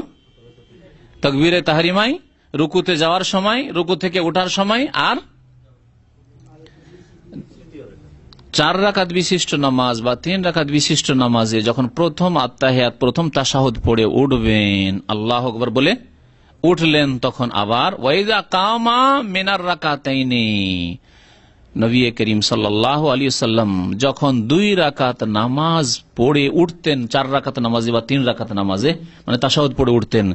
তাকবীরে তাহরিমায়, রুকুতে যাওয়ার সময়, রুকু থেকে ওঠার সময়, আর 4 রাকাত বিশিষ্ট নামাজ বা 3 রাকাত বিশিষ্ট নামাজে যখন প্রথম আত্তাহিয়াত, প্রথম তাশাহুদ পড়ে উঠবেন, আল্লাহু আকবার বলে উঠলেন, তখন আবার ওয়াইদা কামা মিনার রাকাতাইনি, নবী করিম সাল্লাল্লাহু আলাইহি ওয়াসাল্লাম যখন 2 রাকাত নামাজ পড়ে উঠতেন, 4 রাকাত নামাজে বা 3 রাকাত নামাজে, মানে তাশাহুদ পড়ে উঠতেন,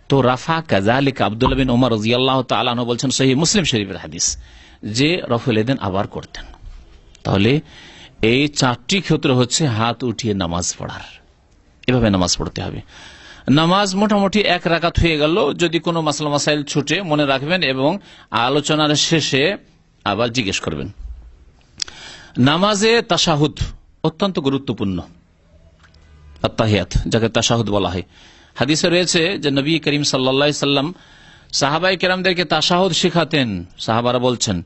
তো রাফা কাযালিকা, আব্দুল্লাহ বিন ওমর রাদিয়াল্লাহু তাআলা আনহু বলছেন, সহিহ মুসলিম শরীফের হাদিস, যে রাফুল ইয়াদাইন আবার করতেন। তাহলে এই 4টি ক্ষেত্র হচ্ছে হাত উঠিয়ে নামাজ পড়ার, এভাবে নামাজ পড়তে হবে। নামাজ মোটামুটি 1 রাকাত হয়ে গেল। যদি কোনো মাসলা মাসাইল ছুটে মনে রাখবেন এবং আলোচনার শেষে আবার জিজ্ঞেস করবেন। নামাজে তাশাহুদ অত্যন্ত গুরুত্বপূর্ণ, আত্তাহিয়াত যাকে তাশাহুদ বলা হয়। হাদিসে রয়েছে যে নবী করিম সাল্লাল্লাহু আলাইহি সাল্লাম সাহাবায়ে কেরামদেরকে তাশাহুদ শেখাতেন। সাহাবারা বলছেন,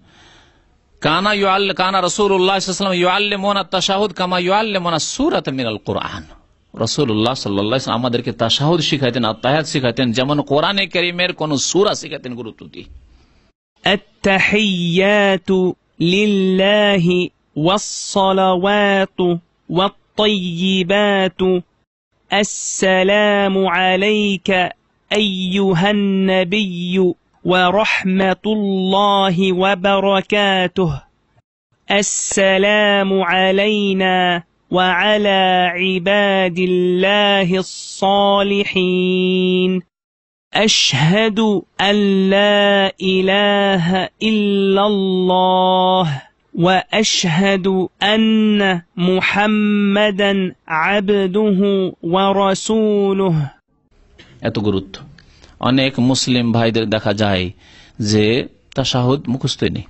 কানা রাসূলুল্লাহ সাল্লাল্লাহু আলাইহি ওয়াসাল্লাম ইউআল্লিমুনা আত-তাশাহুদ কামা ইউআল্লিমুনা সূরাতা মিনাল কুরআন। রাসূলুল্লাহ সাল্লাল্লাহু আলাইহি ওয়াসাল্লাম আমাদেরকে তাশাহুদ শিখাতেন, আত্তাহিয়াত শিখাতেন, যেমন কোরআনে কারীমের কোন সূরা শিখাতেন গুরুত্ব দিয়ে। আত-তাহিয়াতু লিল্লাহি ওয়াস-সালাওয়াতু ওয়াত-তাইয়্যিবাতু আসসালামু আলাইকা আইয়ুহান নাবিয়্যু ورحمة الله وبركاته السلام علينا وعلى عباد الله الصالحين أشهد أن لا إله إلا الله وأشهد أن محمدا عبده ورسوله। এত গুরুত্ব। অনেক মুসলিম ভাইদের দেখা যায় যে তাশাহুদ মুখস্থই নেই,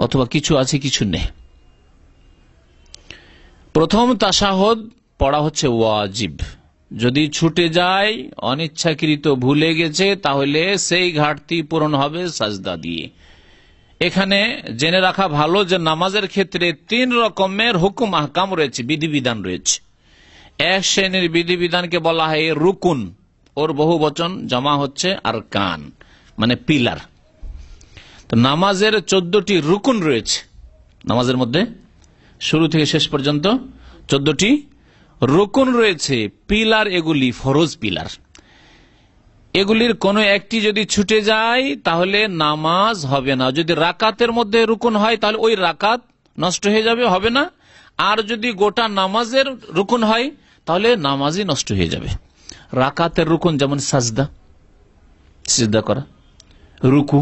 অথবা কিছু আছে কিছু নেই। প্রথম তাশাহুদ পড়া হচ্ছে ওয়াজিব। যদি ছুটে যায়, অনিচ্ছাকৃত ভুলে গেছে, তাহলে সেই ঘাটতি পূরণ হবে সাজদা দিয়ে। এখানে জেনে রাখা ভালো যে নামাজের ক্ষেত্রে 3 রকমের হুকুম আহকাম রয়েছে, বিধিবিধান রয়েছে। এক শ্রেণীর বিধিবিধানকে বলা হয় রুকুন, ওর বহু বচন জমা হচ্ছে আরকান, মানে পিলার। তো নামাজের 14টি রুকুন রয়েছে। নামাজের মধ্যে শুরু থেকে শেষ পর্যন্ত 14টি রুকুন রয়েছে, পিলার, এগুলি ফরজ পিলার। এগুলির কোনো একটি যদি ছুটে যায় তাহলে নামাজ হবে না। যদি রাকাতের মধ্যে রুকুন হয় তাহলে ওই রাকাত নষ্ট হয়ে যাবে, হবে না। আর যদি গোটা নামাজের রুকুন হয় তাহলে নামাজই নষ্ট হয়ে যাবে। রাকাতের রুকুন যেমন সাজদা, সিজদা করা, রুকু,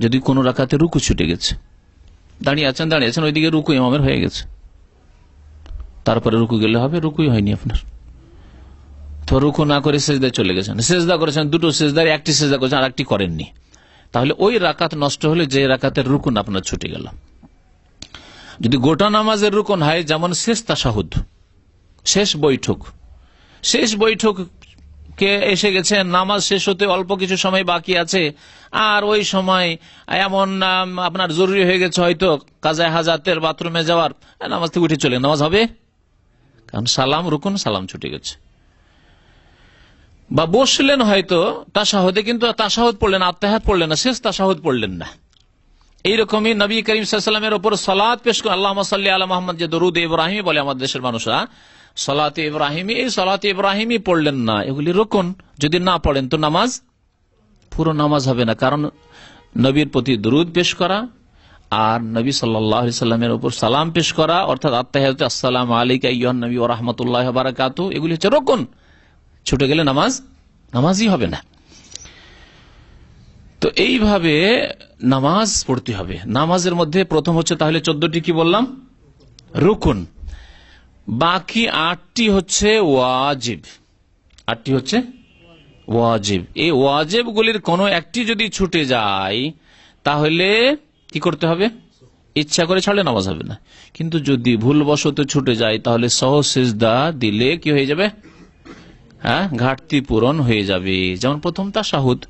যদি কোন রাকাতে রুকু ছুটে গেছে, দাঁড়িয়ে আছেন ওইদিকে রুকু ইমামের হয়ে গেছে, তারপরে রুকু গেলে হবে, রুকুই হয়নি আপনার, তো রুকু না করে সিজদায় চলে গেছেন, সিজদা করেছেন, 2টো সিজদার একটি সিজদা করেছেন আর একটি করেননি, তাহলে ওই রাকাত নষ্ট হলে যে রাকাতের রুকুন আপনার ছুটে গেল। যদি গোটা নামাজের রুকুন হয়, যেমন শেষ তাশাহুদ, শেষ বৈঠক কে এসে গেছে, নামাজ শেষ হতে অল্প কিছু সময় বাকি আছে, আর ওই সময় এমন আপনার জরুরি হয়ে গেছে, হয়তো কাজায়ে হাজাতের বাথরুমে যাওয়ার, নামাজ থেকে উঠে চলে, নামাজ হবে? কারণ সালাম রুকুন, সালাম ছুটে গেছে। বা বসলেন হয়তো তাশাহুদে, কিন্তু তাশাহুদ পড়লেন, আত্তাহিয়াত পড়লেন না, শেষ তাশাহুদ পড়লেন না। এইরকমই নবী করিম সাল্লাল্লাহু আলাইহি ওয়াসাল্লামের উপর সালাত পেশ করে, আল্লাহুম্মা সাল্লি আলা মুহাম্মদ, যে দরুদ ইব্রাহিমী বলে আমাদের দেশের মানুষরা, সালাতে ইব্রাহিমী, এই সালাতে ইব্রাহিমী পড়লেন না, এগুলি রুকুন। যদি না পড়েন তো নামাজ, পুরো নামাজ হবে না। কারণ নবীর প্রতি দরুদ পেশ করা আর নবী সাল্লাল্লাহু আলাইহি সাল্লামের উপর সালাম পেশ করা, অর্থাৎ আত্তাহিয়াত, আসসালামু আলাইকা আইয়ুহান নবী ওয়া রাহমাতুল্লাহি ওয়া বারাকাতুহু, এগুলি হচ্ছে রুকুন। ছুটে গেলে নামাজই হবে না। তো এইভাবে নামাজ পড়তে হবে। নামাজের মধ্যে প্রথম হচ্ছে তাহলে 14টি কি বললাম? রুকুন। বাকি 8টি হচ্ছে ওয়াজিব। 8টি হচ্ছে ওয়াজিব। এই ওয়াজিবগুলির কোনো একটি যদি ছুটে যায় তাহলে কি করতে হবে? ইচ্ছা করে ছাড়লে নামাজ হবে না। কিন্তু যদি ভুলবশত ছুটে যায় তাহলে সহজ সিজদা দিলে কি হয়ে যাবে? হ্যাঁ, ঘাটতি পূরণ হয়ে যাবে। যেমন প্রথম তাশাহুদ,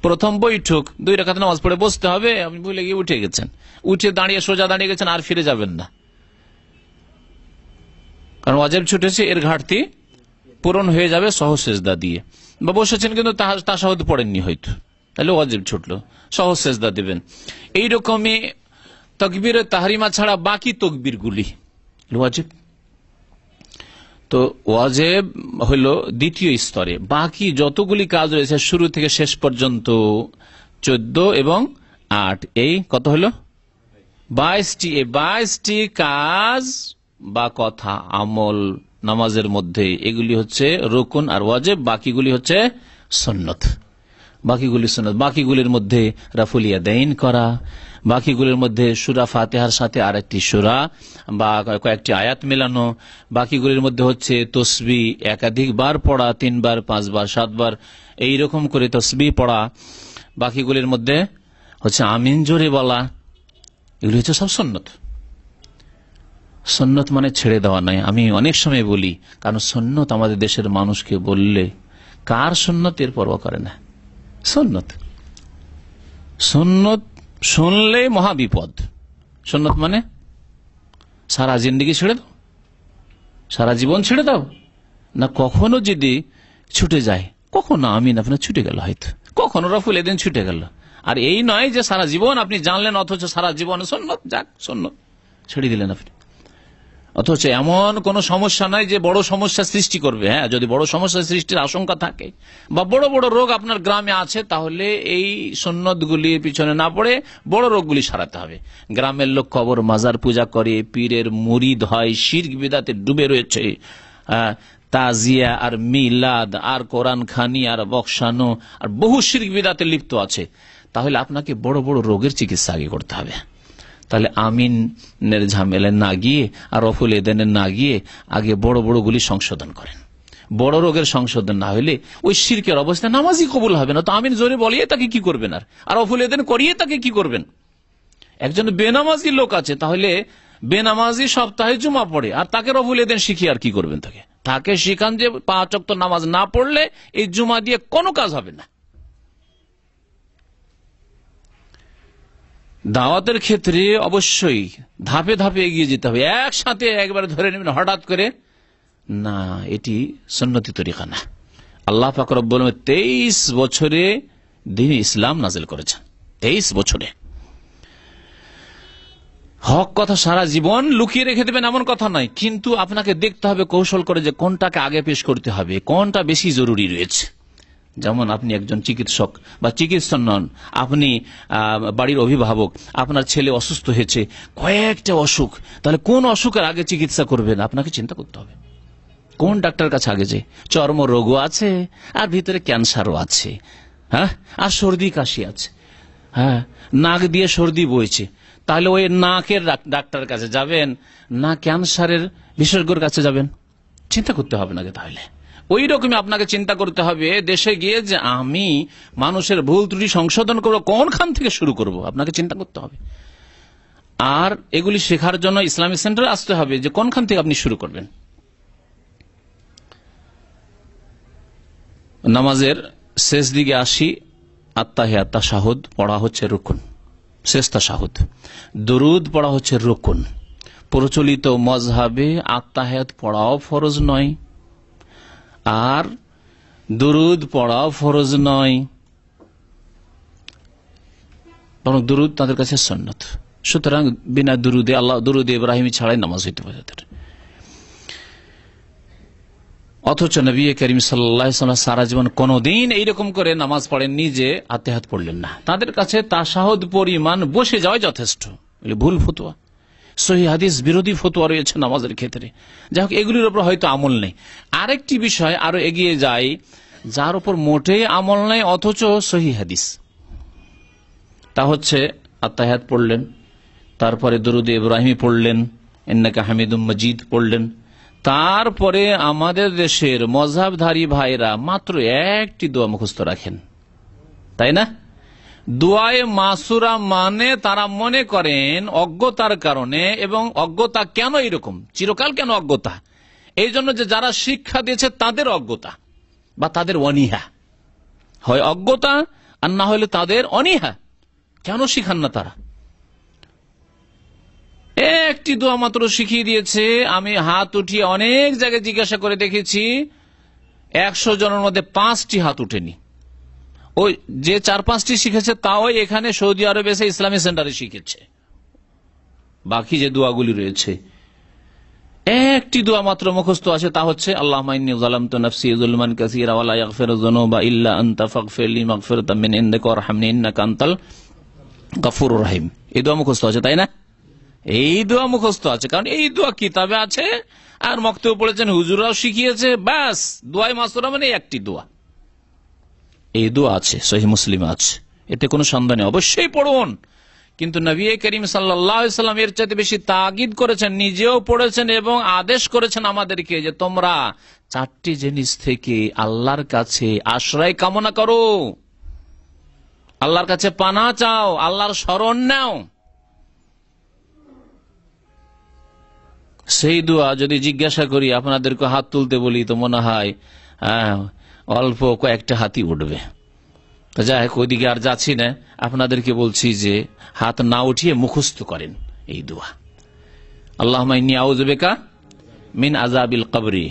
প্রথম বৈঠক, 2 রাকাত নামাজ পড়ে বসতে হবে, আপনি ভুলে গিয়ে উঠে গেছেন, উঠে দাঁড়িয়ে সোজা দাঁড়িয়ে গেছেন, আর ফিরে যাবেন না, কারণ ওয়াজিব ছুটেছে, এর ঘাটতি পূরণ হয়ে যাবে সহজ সিজদা দিয়ে। বা বসেছেন কিন্তু তাশাহুদ পড়েননি হয়তো, তাহলে ওয়াজিব ছুটলো, সহজ সিজদা দিবেন। এইরকমই তাকবীরে তাহরিমা ছাড়া বাকি তাকবীরগুলি ওয়াজিব। তো ওয়াজিব হলো দ্বিতীয় স্তরে, বাকি যতগুলি কাজ রয়েছে শুরু থেকে শেষ পর্যন্ত 14 এবং 8, এই কত হলো? 22টি। এই 22টি কাজ বা কথা, আমল নামাজের মধ্যে, এগুলি হচ্ছে রুকুন আর ওয়াজিব, বাকিগুলি হচ্ছে সুন্নত। বাকিগুলির মধ্যে রাফুল ইয়াদাইন করা, বাকিগুলির মধ্যে সূরা ফাতিহার সাথে আরেকটি সূরা বা কয়েকটি আয়াত মেলানো, বাকিগুলির মধ্যে হচ্ছে তসবিহ একাধিকবার পড়া, 3 বার 5 বার 7 বার এইরকম করে তসবিহ পড়া, বাকিগুলির মধ্যে হচ্ছে আমিন জোরে বলা, এগুলি হচ্ছে সব সুন্নত। সুন্নত মানে ছেড়ে দেওয়া নয়। আমি অনেক সময় বলি, কারণ সুন্নত আমাদের দেশের মানুষকে বললে কার সুন্নত এর পরোয়া করে না। সুন্নত শুনলে মহাবিপদ। সুন্নত মানে সারা জিন্দেগি ছেড়ে দাও, সারা জীবন ছেড়ে দাও না, কখনো যদি ছুটে যায়, কখনো আমিন আপনার ছুটে গেল, হয়তো কখনো রাফুল এদিন ছুটে গেল। আর এই নয় যে সারা জীবন আপনি জানলেন অথচ সারা জীবন সুন্নত, যাক সুন্নত ছেড়ে দিলেন আপনি, অথচ এমন কোন সমস্যা নাই যে বড় সমস্যা সৃষ্টি করবে। হ্যাঁ, যদি বড় সমস্যা সৃষ্টির আশঙ্কা থাকে বা বড় বড় রোগ আপনার গ্রামে আছে, তাহলে এই সুন্নতগুলির পিছনে না পড়ে বড় রোগগুলি সারাতে হবে। গ্রামের লোক কবর মাজার পূজা করে, পীরের মুরিদ হয়, শিরক বিদআতে ডুবে রয়েছে, তাজিয়া আর মিলাদ আর কোরআন খানি আর বকশানো আর বহু শিরক বিদআতে লিপ্ত আছে, তাহলে আপনাকে বড় বড় রোগের চিকিৎসা আগে করতে হবে। তাহলে আমিনের ঝামেলা না গিয়ে আর রফুল এদেনের না গিয়ে আগে বড় বড়গুলি সংশোধন করেন। বড় রোগের সংশোধন না হলে ওই শিরকের অবস্থায় নামাজই কবুল হবে না। তো আমিন জোরে বলিয়ে তাকে কি করবেন, আর রফুল এদেন করিয়ে তাকে কি করবেন? একজন বেনামাজি লোক আছে, তাহলে বেনামাজি সপ্তাহে জুমা পড়ে, আর তাকে রফুল এদেন শিখিয়ে আর কি করবেন? তাকে শিখান যে 5 ওয়াক্ত নামাজ না পড়লে এই জুমা দিয়ে কোনো কাজ হবে না। দাওয়াতের ক্ষেত্রে অবশ্যই ধাপে ধাপে এগিয়ে যেতে হবে, একসাথে একবারে ধরে নেবেন হঠাৎ করে না, এটি সুন্নতি তরিকা না। আল্লাহ পাক রব্বুল আলামিন 23 বছরে দ্বীন ইসলাম নাযিল করেছেন। 23 বছরে হক কথা সারা জীবন লুকিয়ে রেখে দেবেন এমন কথা নয়, কিন্তু আপনাকে দেখতে হবে কৌশল করে যে কোনটাকে আগে পেশ করতে হবে, কোনটা বেশি জরুরি রয়েছে। যেমন আপনি একজন চিকিৎসক বা চিকিৎসক নন, আপনি বাড়ির অভিভাবক, আপনার ছেলে অসুস্থ হয়েছে, কয়েকটা অসুখ, তাহলে কোন অসুখের আগে চিকিৎসা করবেন আপনাকে চিন্তা করতে হবে। কোন ডাক্তার কাছে আগে যে চর্ম রোগও আছে আর ভিতরে ক্যান্সারও আছে, হ্যাঁ, আর সর্দি কাশি আছে, হ্যাঁ, নাক দিয়ে সর্দি বইছে, তাহলে ওই নাকের ডাক্তারের কাছে যাবেন না ক্যান্সারের বিশেষজ্ঞর কাছে যাবেন? চিন্তা করতে হবে নাকি? তাহলে ওই রকমই আপনাকে চিন্তা করতে হবে দেশে গিয়ে যে আমি মানুষের ভুল ত্রুটি সংশোধন করবো, কোনখান থেকে শুরু করব আপনাকে চিন্তা করতে হবে। আর এগুলি শেখার জন্য ইসলামিক সেন্টারে আসতে হবে যে কোনখান থেকে আপনি শুরু করবেন। নামাজের শেষ দিকে আসি, আত্তাহিয়াত তাশাহুদ পড়া হচ্ছে রুকুন, শেষ তাশাহুদ। দুরুদ পড়া হচ্ছে রুকুন। প্রচলিত মজহাবে আত্তাহিয়াত পড়াও ফরজ নয় আর দুরুদ পড়াও ফরজ নয়, বরং দুরুদ তাদের কাছে সুন্নত। সুতরাং বিনা দুরুদে আল্লাহ দুরুদে ইব্রাহিমী ছাড়াই নামাজ হইতে পারে তাদের। অথচ নবী করিম সাল্লাল্লাহু আলাইহি ওয়াসাল্লাম সারা জীবন কোনদিন এইরকম করে নামাজ পড়েননি যে আত্তাহিয়াত পড়লেন না। তাদের কাছে তাশাহুদ পরিমাণ বসে যাওয়া যথেষ্ট। ভুল ফতোয়া, সহিহ হাদিস বিরোধী ফতোয়া রয়েছে নামাজের ক্ষেত্রে। যাই হোক, এগুলির উপর হয়তো আমল নেই। আরেকটি বিষয় আরো এগিয়ে যায়, যার উপর মোটেই আমল নেই অথচ সহিহ হাদিস, তা হচ্ছে আত্তাহিয়াত পড়লেন, তারপরে দরুদে ইব্রাহিমী পড়লেন, ইন্নাকা হামিদুম মাজিদ পড়লেন, তারপরে আমাদের দেশের মযহাবধারী ভাইরা মাত্র একটি দোয়া মুখস্থ রাখেন, তাই না? দোয়ায়ে মাসুরা মানে তারা মনে করেন অজ্ঞতার কারণে, এবং অজ্ঞতা কেন এরকম, চিরকাল কেন অজ্ঞতা, এই জন্য যে যারা শিক্ষা দিয়েছে তাদের অজ্ঞতা বা তাদের অনীহা, হয় অজ্ঞতা আর না হলে তাদের অনীহা। কেন শিখান না তারা? একটি দোয়া মাত্র শিখিয়ে দিয়েছে। আমি হাত উঠিয়ে অনেক জায়গায় জিজ্ঞাসা করে দেখেছি, 100 জনের মধ্যে 5টি হাত উঠেনি। ওই যে 4-5টি শিখেছে তাও এখানে সৌদি আরবে এসে ইসলামী সেন্টারে শিখেছে। বাকি যে দোয়াগুলি রয়েছে, একটি দোয়া মাত্র মুখস্থ আছে, তা হচ্ছে আল্লাহুম্মা ইন্নী যালামতু নাফসি যুলমান কাসীরা ওয়া লা ইয়াগফিরু যুনুবা ইল্লা আনতা ফাগফিরলি মাগফিরাতাম মিন ইনদিকা ওয়ারহামনি ইন্নাকা আনতাল গফুরুর রহিম। এই দোয়া মুখস্থ আছে, তাই না? এই দোয়া মুখস্থ আছে, কারণ এই দোয়া কিতাবে আছে আর মক্তব্য পড়েছেন, হুজুররাও শিখিয়েছে। ব্যাস, দোয়ায়ে মাসুরা মানে একটি দোয়া। এই দোয়া আছে, সহিহ মুসলিম আছে, এতে কোনো সন্দেহ নেই, অবশ্যই পড়ুন। কিন্তু নবী করিম সাল্লাল্লাহু আলাইহি ওয়াসাল্লাম এর চাইতে বেশি তাকিদ করেছেন, নিজেও পড়েছেন এবং আদেশ করেছেন আমাদেরকে যে তোমরা 4টি জিনিস থেকে আল্লাহর কাছে আশ্রয় কামনা করো, আল্লাহর কাছে পানা চাও, আল্লাহর শরণ নাও। সেই দোয়া যদি জিজ্ঞাসা করি, আপনাদেরকে হাত তুলতে বলি, তো মনে হয় অল্প কয়েকটা হাতই উঠবে। তো যাই হোক, ওইদিকে আর যাচ্ছি না, আপনাদেরকে বলছি যে হাত না উঠিয়ে মুখস্থ করেন এই দোয়া। আল্লাহুম্মা ইন্নী আউযু বিকা মিন আযাবিল কবরি,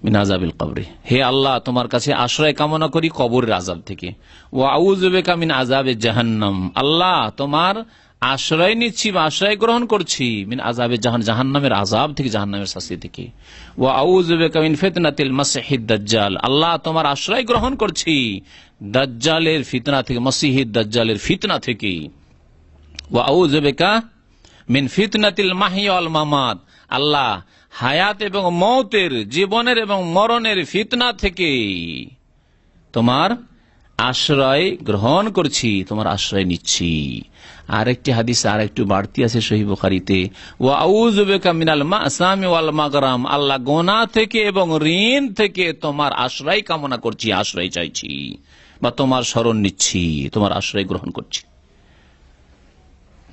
মিন আযাবিল কবরি। হে আল্লাহ, তোমার কাছে আশ্রয় কামনা করি কবরের আযাব থেকে। ওয়া আউযু বিকা মিন আযাবি জাহান্নাম, আল্লাহ তোমার আশ্রয় নিচ্ছি বা আশ্রয় গ্রহণ করছি মিন আযাবি জাহান্নামের আযাব থেকে, জাহান্নামের শাস্তি থেকে। ওয়া আউযু বিকা মিন ফিতনাতিল মাসিহিদ দাজ্জাল, আল্লাহ তোমার আশ্রয় গ্রহণ করছি দাজ্জালের ফিতনা থেকে, মসিহিদ দাজ্জালের ফিতনা থেকে। ওয়া আউযু বিকা মিন ফিতনাতিল মাহইয়া ওয়াল মামাত, আল্লাহ হায়াত এবং মওতের, জীবনের এবং মরণের ফিতনা থেকে তোমার আশ্রয় গ্রহণ করছি, তোমার আশ্রয় নিচ্ছি। আরেকটি হাদিস আর একটু বাড়তি আছে সহিহ বুখারীতে, ওয়া আউযু বিকা মিনাল মাসামি ওয়াল মাগরাম, আল্লাহ গুনাহ থেকে এবং ঋণ থেকে তোমার আশ্রয় কামনা করছি, আশ্রয় চাইছি বা তোমার শরণ নিচ্ছি, তোমার আশ্রয় গ্রহণ করছি।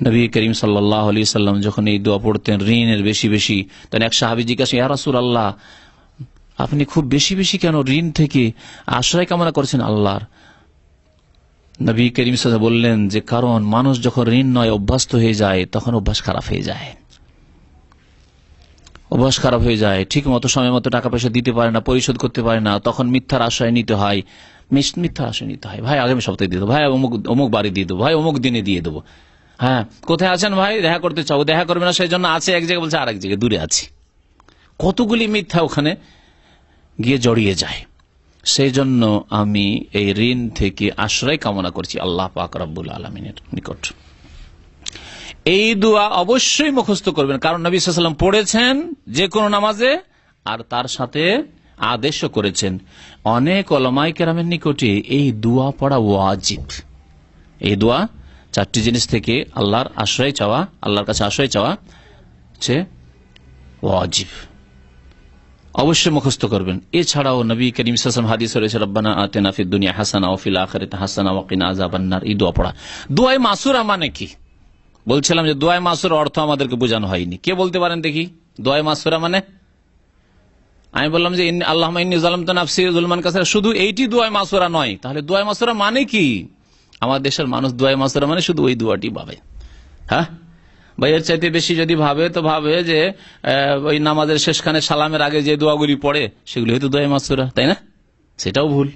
নবী করিম সাল্লাল্লাহু আলাইহি সাল্লাম যখন এই দোয়া পড়তেন ঋণের বেশি বেশি, তখন এক সাহাবী জিজ্ঞাসা, ইয়া রাসূলুল্লাহ, আপনি খুব বেশি বেশি কেন ঋণ থেকে আশ্রয় কামনা করছেন আল্লাহর? নবী করিম সাল্লাল্লাহু আলাইহি ওয়াসাল্লাম বললেন যে কারণ মানুষ যখন ঋণ নয় অভ্যস্ত হয়ে যায়, তখন অভ্যাস খারাপ হয়ে যায়, অভ্যাস খারাপ হয়ে যায়, ঠিক মতো সময় মতো টাকা পয়সা দিতে পারে না, পরিশোধ করতে পারে না, তখন মিথ্যার আশ্রয় নিতে হয়, মিথ্যার আশ্রয় নিতে হয়। ভাই আগামী সপ্তাহে দিয়ে দেবো, ভাই অমুক বাড়ি দিয়ে দেবো, ভাই অমুক দিনে দিয়ে দেবো। হ্যাঁ, কোথায় আছেন ভাই? দেখা করতে চাও, দেখা করবে না, সেই জন্য আছে এক জায়গায়, বলছে আর এক জায়গায় দূরে আছি। কতগুলি মিথ্যা ওখানে গিয়ে জড়িয়ে যায়। সেই জন্য আমি এই ঋণ থেকে আশ্রয় কামনা করছি আল্লাহ পাক রব্বুল আলামিনের নিকট। এই দোয়া অবশ্যই মুখস্থ করবেন, কারণ নবী সাল্লাল্লাহু আলাইহি ওয়াসাল্লাম পড়েছেন যে কোনো নামাজে, আর তার সাথে আদেশও করেছেন। অনেক উলামায়ে কেরামের নিকটে এই দোয়া পড়া ওয়াজিব। এই দোয়া 4টি জিনিস থেকে আল্লাহর আশ্রয় চাওয়া, আল্লাহর কাছে আশ্রয় চাওয়া হচ্ছে ওয়াজিব, অবশ্যই মুখস্থ করবেন। এছাড়াও নবী করিম সাল্লাল্লাহু আলাইহি ওয়াসাল্লাম হাদিসে রয়েছে, রব্বানা আতিনা ফিদ দুনিয়া হাসানা ওয়া ফিল আখিরাতি হাসানা ওয়া কিনা আযাবান্নার। এই দোয়া পড়া। দোয়ায়ে মাসুরা মানে কি? বলছিলাম যে দোয়ায়ে মাসুরা অর্থ আমাদেরকে বোঝানো হয়নি। কে বলতে পারেন দেখি দোয়ায়ে মাসুরা মানে? আমি বললাম যে আল্লাহুম্মা ইন্নী যালামতু নাফসি যুলমান কাসীরা, শুধু এইটি দোয়ায়ে মাসুরা নয়। তাহলে দোয়ায়ে মাসুরা মানে কি? আমার দেশের মানুষ দোয়ায়ে মাসুরা মানে শুধু ওই দোয়াটি ভাবে। হ্যাঁ ভাই, এর চাইতে বেশি যদি ভাবে তো ভাবে যে ওই নামাজের শেষখানে সালামের আগে যে দোয়াগুলি পড়ে সেগুলি হয়তো দোয়ায়ে মাসুরা, তাই না? সেটাও ভুল।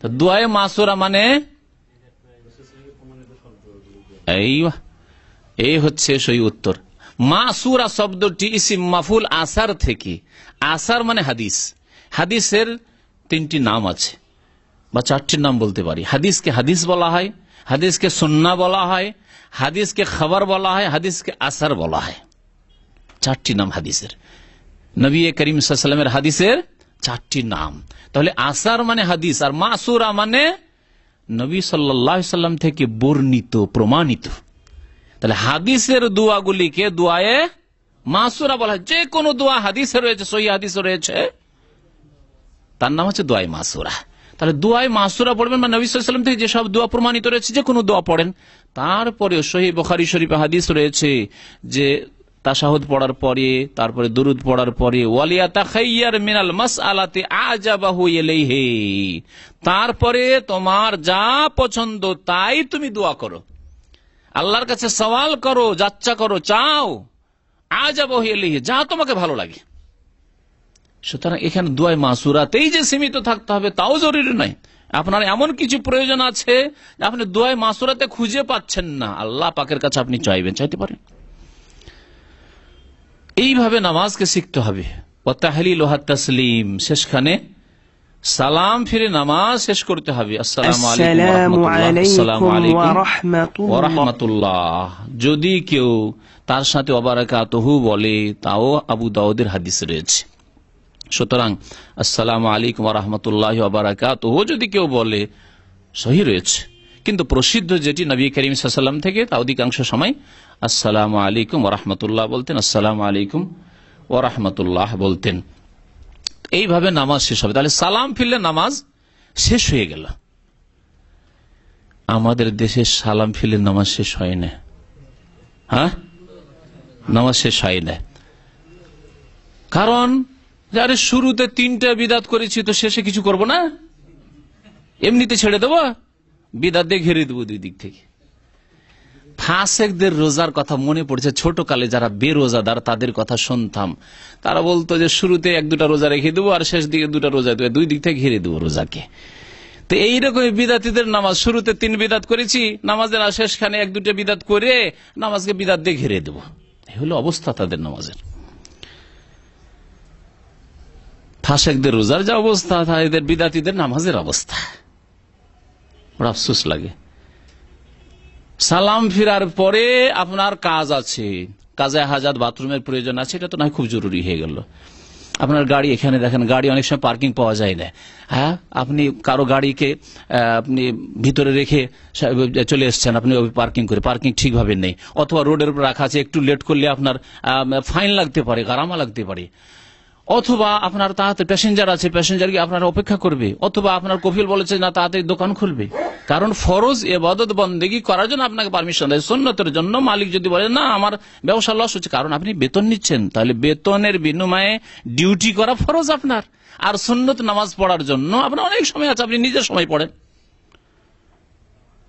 তো দোয়ায়ে মাসুরা মানে এই হচ্ছে সেই উত্তর। মাসুরা শব্দটি ইসিম মাফুল আসার থেকে, আসার মানে হাদিস। হাদিসের 3টি নাম আছে বা 4টি নাম বলতে পারি। হাদিসকে হাদিস বলা হয়, হাদিসকে সুন্নাহ বলা হয়, হাদিসকে খবর বলা হয়, হাদিসকে আসার বলা হয়। 4টি নাম হাদিসের। নবী করিম সাল্লাল্লাহু আলাইহি ওয়াসাল্লামের হাদিসের 4টি নাম। তাহলে আসার মানে হাদিস, আর মাসুরা মানে নবী সাল্লাল্লাহু আলাইহি ওয়াসাল্লাম থেকে বর্ণিত, প্রমাণিত। তাহলে হাদিসের দোয়াগুলিকে দোয়ায়ে মাসুরা বলা হয়। যে কোনো দোয়া হাদিসে রয়েছে, সহিহ হাদিসে রয়েছে, তার নাম হচ্ছে দোয়ায়ে মাসুরা। তাহলে দোয়ায় মাসুরা পড়বেন, বা নবী সাল্লাল্লাহু আলাইহি ওয়াসাল্লাম থেকে যেসব দোয়া প্রমাণিত রয়েছে যে কোনো দোয়া পড়েন। তারপরে সহিহ বুখারী শরীফে হাদিস রয়েছে যে তাশাহুদ পড়ার পরে, তারপরে দুরুদ পড়ার পরে ওয়ালিয়াতাখাইয়ার মিনাল মাসআলাতি আজাবাহু ইলাইহি, তারপরে তোমার যা পছন্দ তাই তুমি দোয়া করো, আল্লাহর কাছে সওয়াল করো, যাচ্ছা করো, চাও, আজাবাহু ইলাইহি, যা তোমাকে ভালো লাগে। সুতরাং এখানে দোয়া মাসুরাতেই যে সীমিত থাকতে হবে তাও জরুরি নয়। আপনার এমন কিছু প্রয়োজন আছে আপনি দোয়া মাসুরাতে খুঁজে পাচ্ছেন না, আল্লাহ পাকের কাছে আপনি চাইবেন, চাইতে পারেন। এইভাবে নামাজকে শিখতে হবে। ওয়াতাহলিলুহা তাসলিম, শেষখানে সালাম ফিরে নামাজ শেষ করতে হবে। আসসালামু আলাইকুম ওয়া রাহমাতুল্লাহ। যদি কেউ তার সাথে ওয়া বারাকাতুহু বলে তাও আবু দাউদের হাদিস রয়েছে। সুতরাং আসসালামু আলাইকুম ওয়া রাহমাতুল্লাহি ওয়া বারাকাতুহু যদি কেউ বলে সহিহ রয়েছে, কিন্তু প্রসিদ্ধ যেটি নবী করিম সাল্লাল্লাহু আলাইহি ওয়াসাল্লাম থেকে তা অধিকাংশ সময় আসসালামু আলাইকুম ওয়া রাহমাতুল্লাহ বলতেন, আসসালামু আলাইকুম ওয়া রাহমাতুল্লাহ বলতেন। এইভাবে নামাজ শেষ হবে। তাহলে সালাম ফিরলে নামাজ শেষ হয়ে গেল। আমাদের দেশে সালাম ফিরলে নামাজ শেষ হয় না। হ্যাঁ, নামাজ শেষ হয় না। কারণ যারে শুরুতে 3টা বিদাত করেছি তো শেষে কিছু করব না, এমনিতে ছেড়ে দেবো, বিদাত দিয়ে ঘিরে দেবো দুই দিক থেকে। ফাসেকদের রোজার কথা মনে পড়ছে, ছোট কালে যারা বেরোজাদার তাদের কথা শুনতাম। তারা বলতো যে শুরুতে 1-2টা রোজা রেখে দেবো আর শেষ দিকে 2টা রোজা দেবো, দুই দিক থেকে ঘিরে দেবো রোজাকে। তো এইরকম বিদাতিদের নামাজ, শুরুতে 3 বিদাত করেছি, নামাজের শেষখানে 1-2টা বিদাত করে নামাজকে বিদাত দিয়ে ঘিরে দেবো, এই হলো অবস্থা তাদের নামাজের। ফাসেকদের রোজার যা অবস্থা, এদের বিদাতিদের নামাজের অবস্থা, বড় আফসোস লাগে। সালাম ফিরার পরে আপনার কাজ আছে, কাজে হাজাত, বাথরুমের প্রয়োজন আছে, এটা তো না খুব জরুরি হয়ে গেল। আপনার গাড়ি, এখানে দেখেন গাড়ি অনেক সময় পার্কিং পাওয়া যায় না। হ্যাঁ, আপনি কারো গাড়িকে আপনি ভিতরে রেখে চলে এসছেন, আপনি পার্কিং করে, পার্কিং ঠিকভাবে নেই, অথবা রোডের উপর রাখা আছে, একটু লেট করলে আপনার ফাইন লাগতে পারে, গারামা লাগতে পারে, অথবা আপনার তাড়াতাড়ি প্যাসেঞ্জার আছে, প্যাসেঞ্জার কি আপনার অপেক্ষা করবে, অথবা আপনার কফিল বলেছে না তাড়াতাড়ি দোকান খুলবে। কারণ ফরজ ইবাদত বন্দেগী করার জন্য আপনাকে পারমিশন দেয়। সুন্নতের জন্য মালিক যদি বলে না আমার ব্যবসা লস হচ্ছে, কারণ আপনি বেতন নিচ্ছেন, তাহলে বেতনের বিনিময়ে ডিউটি করা ফরজ আপনার। আর সুন্নত নামাজ পড়ার জন্য আপনার অনেক সময় আছে, আপনি নিজের সময় পড়েন,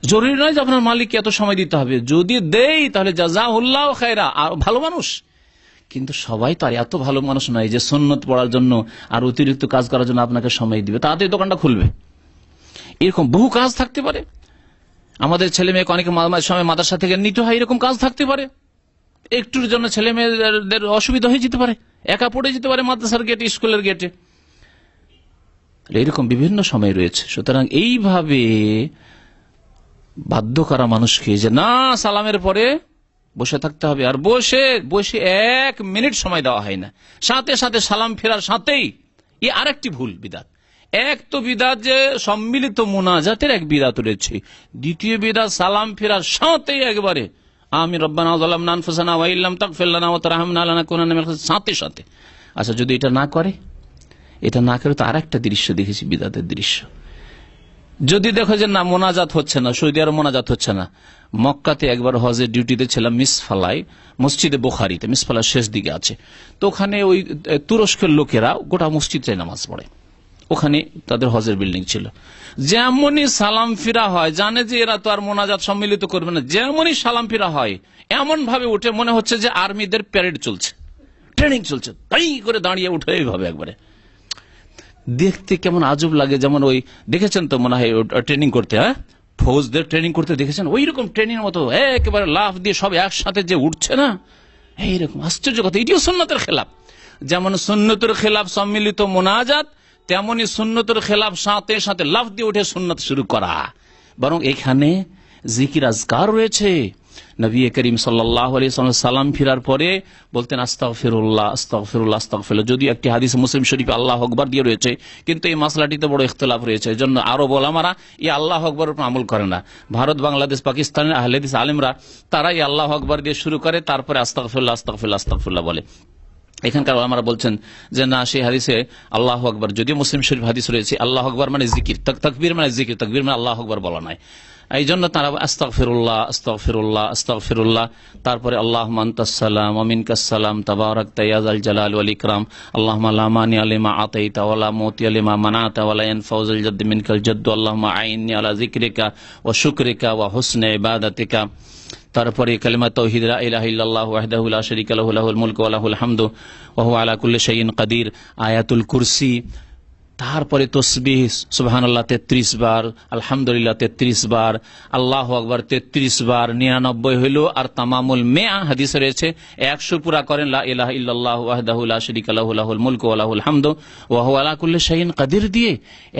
জরুরি নয় যে আপনার মালিককে এত সময় দিতে হবে। যদি দেই তাহলে জাযাহুল্লাহ খায়রা, ভালো মানুষ। কিন্তু সবাই তো আর এত ভালো মানুষ নয় যে সুন্নত পড়ার জন্য আর অতিরিক্ত কাজ করার জন্য আপনাকে সময় দিবে, তাড়াতাড়ি দোকানটা খুলবে। এরকম বহু কাজ থাকতে পারে। আমাদের ছেলে মেয়েকে অনেক সময় মাদ্রাসা থেকে নিতে হয়, এরকম কাজ থাকতে পারে। একটুর জন্য ছেলে মেয়েদের অসুবিধা হয়ে যেতে পারে, একা পড়ে যেতে পারে মাদ্রাসার গেটে, স্কুলের গেটে, এরকম বিভিন্ন সময় রয়েছে। সুতরাং এইভাবে বাধ্য করা মানুষকে যে না সালামের পরে বসে থাকতে হবে, আর বসে বসে 1 মিনিট সময় দেওয়া হয় না, সাথে সাথে সালাম ফেরার সাথেই, এ আরেকটি ভুল বিদাত। এক তো বিদাত যে সম্মিলিত মুনাজাতের এক বিদাত রয়েছে, দ্বিতীয় বিদাত সালাম ফেরার সাথেই একবারে আমি রব্বানা যালামনা আনফুসানা ওয়া ইল্লাম তাগফির লানা ওয়া তারহামনা লানাকুনান্না মিনাল খাসিরিন, সাথে সাথে। আচ্ছা, যদি এটা না করে, এটা না করে তো আরেকটা দৃশ্য দেখেছি, বিদাতের দৃশ্য। যদি দেখো যে না মোনাজাত হচ্ছে না, সৌদি আরব মোনাজাত হচ্ছে না, মক্কাতে একবার হজের ডিউটিতে ছিলাম, মিসফালায়, মসজিদে বুখারীতে, মিসফালার শেষ দিকে আছে, তো ওখানে ওই তুরস্কের লোকেরা গোটা মসজিদে নামাজ পড়ে, ওখানে তাদের হজের বিল্ডিং ছিল। যেমনই সালাম ফিরা হয়, জানে যে এরা তো আর মোনাজাত সম্মিলিত করবে না, যেমনই সালাম ফিরা হয় এমন ভাবে উঠে মনে হচ্ছে যে আর্মিদের প্যারেড চলছে, ট্রেনিং চলছে, তাই করে দাঁড়িয়ে উঠে এইভাবে একবারে। দেখতে কেমন আজব লাগে, যেমন ওই দেখেছেন তো মনে হয় ট্রেনিং করতে, হ্যাঁ ফৌজদের ট্রেনিং করতে দেখেছেন, ওই রকম ট্রেনিং মতো একেবারে লাফ দিয়ে সব একসাথে যে উঠছে না, এইরকম আশ্চর্য কথা। এটিও সুন্নতের খেলাফ। যেমন সুন্নতের খেলাফ সম্মিলিত মোনাজাত, তেমনি সুন্নতের খেলাফ সাথে সাথে লাফ দিয়ে উঠে সুন্নত শুরু করা। বরং এখানে জিকির আজকার রয়েছে। নবী করিম সাল্লাল্লাহু আলাইহি ওয়াসাল্লাম সালাম ফিরার পরে বলতেন আস্তাগফিরুল্লাহ আস্তাগফিরুল্লাহ আস্তাগফিরুল্লাহ। যদি একটি হাদিস মুসলিম শরীফে আল্লাহু আকবার দিয়ে রয়েছে, কিন্তু এই মাসলাটিতে বড় ইখতিলাফ রয়েছে। এজন্য আরব ওলামারা এই আল্লাহু আকবারের উপর আমল করে না। ভারত, বাংলাদেশ, পাকিস্তানের আহলে হাদিস আলেমরা তারা এই আল্লাহু আকবার দিয়ে শুরু করে, তারপরে আস্তাগফিরুল্লাহ আস্তাগফিরুল্লাহ আস্তাগফিরুল্লাহ বলে। এখানকার ওলামারা বলছেন যে না, সেই হাদিসে আল্লাহ আকবার, যদিও মুসলিম শরীফ হাদিস রয়েছে আল্লাহ আকবার মানে জিকির, তাকবীর মানে জিকির, তাকবীর মানে আল্লাহ আকবার বলা নাই। এই জন্য তারা আস্তাগফিরুল্লাহ আস্তাগফিরুল্লাহ আস্তাগফিরুল্লাহ, তারপরে আল্লাহুম্মা আনতাস সালাম ওয়া মিনকাস সালাম তাবারাকতা ইয়া যাল জালালি ওয়াল ইকরাম, আল্লাহুম্মা লা মানিআ লিমা আতাইতা ওয়া লা মুতিয়া লিমা মানাতা ওয়া লা ইয়ানফাউল জাদ্দি মিনকাল জাদ্দু, আল্লাহুম্মা আইন্নি আলা যিকরিকা ওয়া শুকরিকা ওয়া হুসনি ইবাদাতিকা। তারপরে কালিমা তাওহীদ লা ইলাহা ইল্লাল্লাহু ওয়াহদাহু লা শারীকা লাহু লাহুল মুলকু ওয়া লাহুল হামদু ওয়া হুয়া আলা কুল্লি শাইইন কাদির, আয়াতুল কুরসি, তারপরে তসবিহ সুবহানাল্লাহ 33 বার, আলহামদুলিল্লাহ 33 বার, আল্লাহু আকবার 33 বার, 99 হইল। আর তামামুল মিয়া হাদিসে রয়েছে 100 পুরা করেন লা ইলাহা ইল্লাল্লাহু ওয়াহদাহু লা শারীকা লাহু লাহুল মুলকু ওয়া লাহুল হামদু ওয়া হুয়া আলা কুল্লি শাইইন কাদির দিয়ে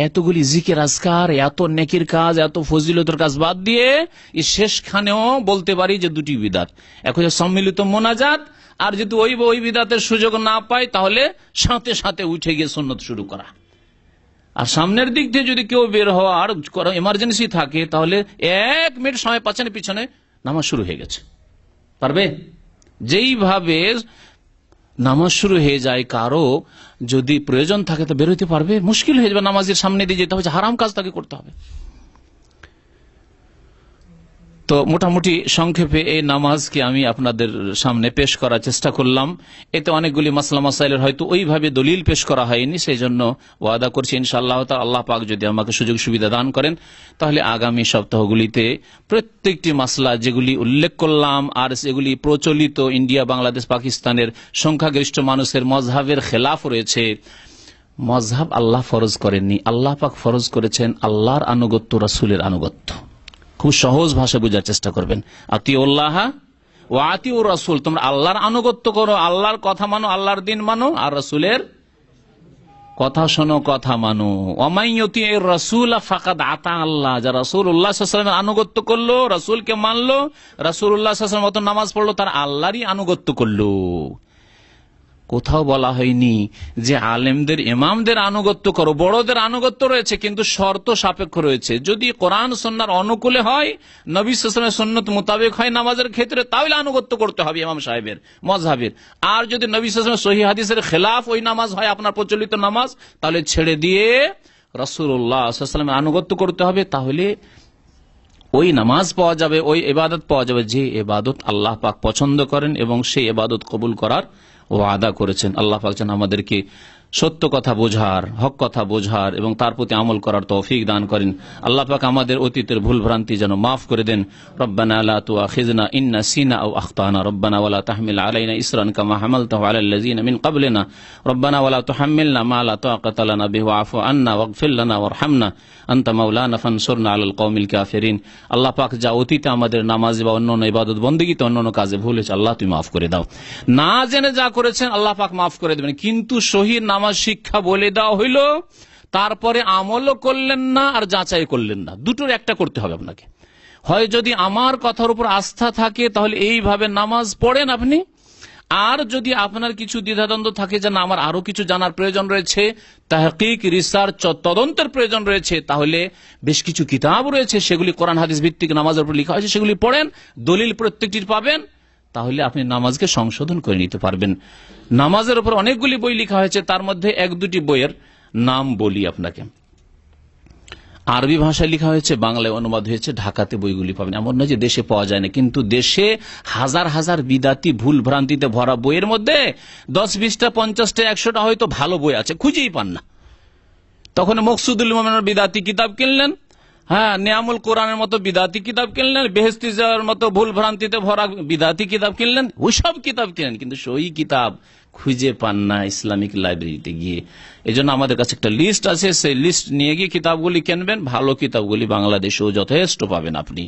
এতগুলি জিকির আজকার, এত নেকির কাজ, এত ফজিলতের কাজ বাদ দিয়ে এই শেষখানেও বলতে পারি যে দুটি বিদআত, এক হচ্ছে সম্মিলিত মোনাজাত, আর যদি ওই বিদআতের সুযোগ না পায় তাহলে সাথে সাথে উঠে গিয়ে সুন্নত শুরু করা। আর সামনের দিক দিয়ে যদি কেউ বের হওয়ার এমার্জেন্সি থাকে তাহলে 1 মিনিট সময় পাচ্ছেন, পিছনে নামাজ শুরু হয়ে গেছে, পারবে। যেইভাবে নামাজ শুরু হয়ে যায়, কারো যদি প্রয়োজন থাকে তো বের হইতে পারবে, মুশকিল হয়ে যাবে, নামাজের সামনে দিয়ে যেতে হবে, হারাম কাজ তাকে করতে হবে। তো মোটামুটি সংক্ষেপে এই নামাজকে আমি আপনাদের সামনে পেশ করার চেষ্টা করলাম। এতে অনেকগুলি মাসলা মাসাইলের হয়তো ওইভাবে দলিল পেশ করা হয়নি, সেই জন্য ওয়াদা করছি ইনশাআল্লাহ আল্লাহ পাক যদি আমাকে সুযোগ সুবিধা দান করেন তাহলে আগামী সপ্তাহগুলিতে প্রত্যেকটি মাসলা যেগুলি উল্লেখ করলাম আর সেগুলি প্রচলিত ইন্ডিয়া, বাংলাদেশ, পাকিস্তানের সংখ্যাগরিষ্ঠ মানুষের মজহাবের খেলাফ রয়েছে। মজহাব আল্লাহ ফরজ করেননি, আল্লাহ পাক ফরজ করেছেন আল্লাহর আনুগত্য, রাসূলের আনুগত্য। খুব সহজ ভাষা বোঝার চেষ্টা করবেন। আতিউল্লাহ ওয়া আতিউর রাসূল, তোমরা আল্লাহর আনুগত্য করো, আল্লাহর কথা মানো, আল্লাহর দিন মানো, আর রাসূলের কথা শোনো, কথা মানো। ওয়া ইউতিউর রাসূল ফাকাদ আতা আল্লাহ, যারা রাসূলুল্লাহ সাল্লাল্লাহু আলাইহি ওয়াসাল্লামের আনুগত্য করলো, রাসূলকে মানলো, রাসূলুল্লাহ সাল্লাল্লাহু আলাইহি ওয়াসাল্লামের মতো নামাজ পড়লো, তার আল্লাহরই আনুগত্য করলো। কোথাও বলা হয়নি যে আলেমদের, ইমামদের আনুগত্য করো। বড়দের আনুগত্য রয়েছে কিন্তু শর্ত সাপেক্ষ রয়েছে। যদি কোরআন সুন্নাহর অনুকূলে হয়, নবী সাল্লাল্লাহু আলাইহি ওয়াসাল্লামের সুন্নাত মোতাবেক হয় নামাজের ক্ষেত্রে, তাহলে আনুগত্য করতে হবে ইমাম সাহেবের মযহাবের। আর যদি নবী সাল্লাল্লাহু আলাইহি ওয়াসাল্লামের সহিহ হাদিসের খেলাফ ওই নামাজ হয়, আপনার প্রচলিত নামাজ, তাহলে ছেড়ে দিয়ে রাসূলুল্লাহ সাল্লাল্লাহু আলাইহি ওয়াসাল্লামের আনুগত্য করতে হবে। তাহলে ওই নামাজ পাওয়া যাবে, ওই ইবাদত পাওয়া যাবে যে ইবাদত আল্লাহ পাক পছন্দ করেন এবং সেই ইবাদত কবুল করার ওয়াদা করেছেন। আল্লাহ পাক যেন আমাদেরকে সত্য কথা বোঝার, হক কথা বোঝার এবং তার প্রতি আমল করার তৌফিক দান করেন। আল্লাহ পাক আমাদের অতীতের ভুল ভ্রান্তি যেন মাফ করে দেন। রব্বানা লা তুআখিযনা ইন নাসিনা আও আখতানা, রব্বানা ওয়া লা তাহমিল আলাইনা ইসরান কামা হামালতাহু আলাল লাযিনা মিন ক্বাবলিনা, রব্বানা ওয়া লা তুহাম্মিলনা মা লা তাকাতা লানা বিহি ওয়া'ফু আন্না ওয়াগফির লানা ওয়ারহামনা আনতা মাওলানা ফানসুরনা আলাল কওমিল কাফিরিন। আল্লাহ পাক যা অতীতে আমাদের নামাজ বা অন্যান্য ইবাদত বন্দেগীতে অন্যান্য কাজে ভুল হয়েছে, আল্লাহ তুমি মাফ করে দাও। না জেনে যা করেছেন আল্লাহ পাক মাফ করে দেবেন। কিন্তু সহিহ নামাজ শিক্ষা বলে দেওয়া হইল, তারপরে আমলও করলেন না আর যাচাই করলেন না, দুটোর একটা করতে হবে আপনাকে। হয় যদি আমার কথার উপর আস্থা থাকে তাহলে এইভাবে নামাজ পড়েন আপনি, আর যদি আপনার কিছু দ্বিধাদ্বন্দ্ব থাকে যে না আমার আরো কিছু জানার প্রয়োজন রয়েছে, তাহকিক, রিসার্চ, তদন্তের প্রয়োজন রয়েছে, তাহলে বেশ কিছু কিতাব রয়েছে, সেগুলি কোরআন হাদিস ভিত্তিক নামাজের উপর লেখা হয়েছে, সেগুলি পড়েন, দলিল প্রত্যেকটির পাবেন, তাহলে আপনি নামাজকে সংশোধন করে নিতে পারবেন। নামাজের উপর অনেকগুলি বই লেখা হয়েছে, তার মধ্যে 1-2টি বইয়ের নাম বলি আপনাকে। আরবি ভাষায় লেখা হয়েছে, বাংলায় অনুবাদ হয়েছে, ঢাকাতে বইগুলি পাবেন। এমন নয় যে দেশে পাওয়া যায় না, কিন্তু দেশে হাজার হাজার বিদাতি ভুল ভ্রান্তিতে ভরা বইয়ের মধ্যে 10-20টা 50টা 100টা হয়তো ভালো বই আছে, খুঁজেই পান না। তখন মকসুদুল মোমেনের বিদাতি কিতাব কিনলেন, হ্যাঁ, নিয়ামুল কোরআনের মতো বিদাতি কিতাব কিনলেন, বেহেশতি যাওয়ার মতো ভুল ভ্রান্তিতে ভরা বিদাতি কিতাব কিনলেন, ওইসব কিতাব কিনেন, কিন্তু সহি কিতাব খুঁজে পান না ইসলামিক লাইব্রেরিতে গিয়ে। এই জন্য আমাদের কাছে একটা লিস্ট আছে, সেই লিস্ট নিয়ে গিয়ে কিতাবগুলি কিনবেন। ভালো কিতাবগুলি বাংলাদেশেও যথেষ্ট পাবেন আপনি।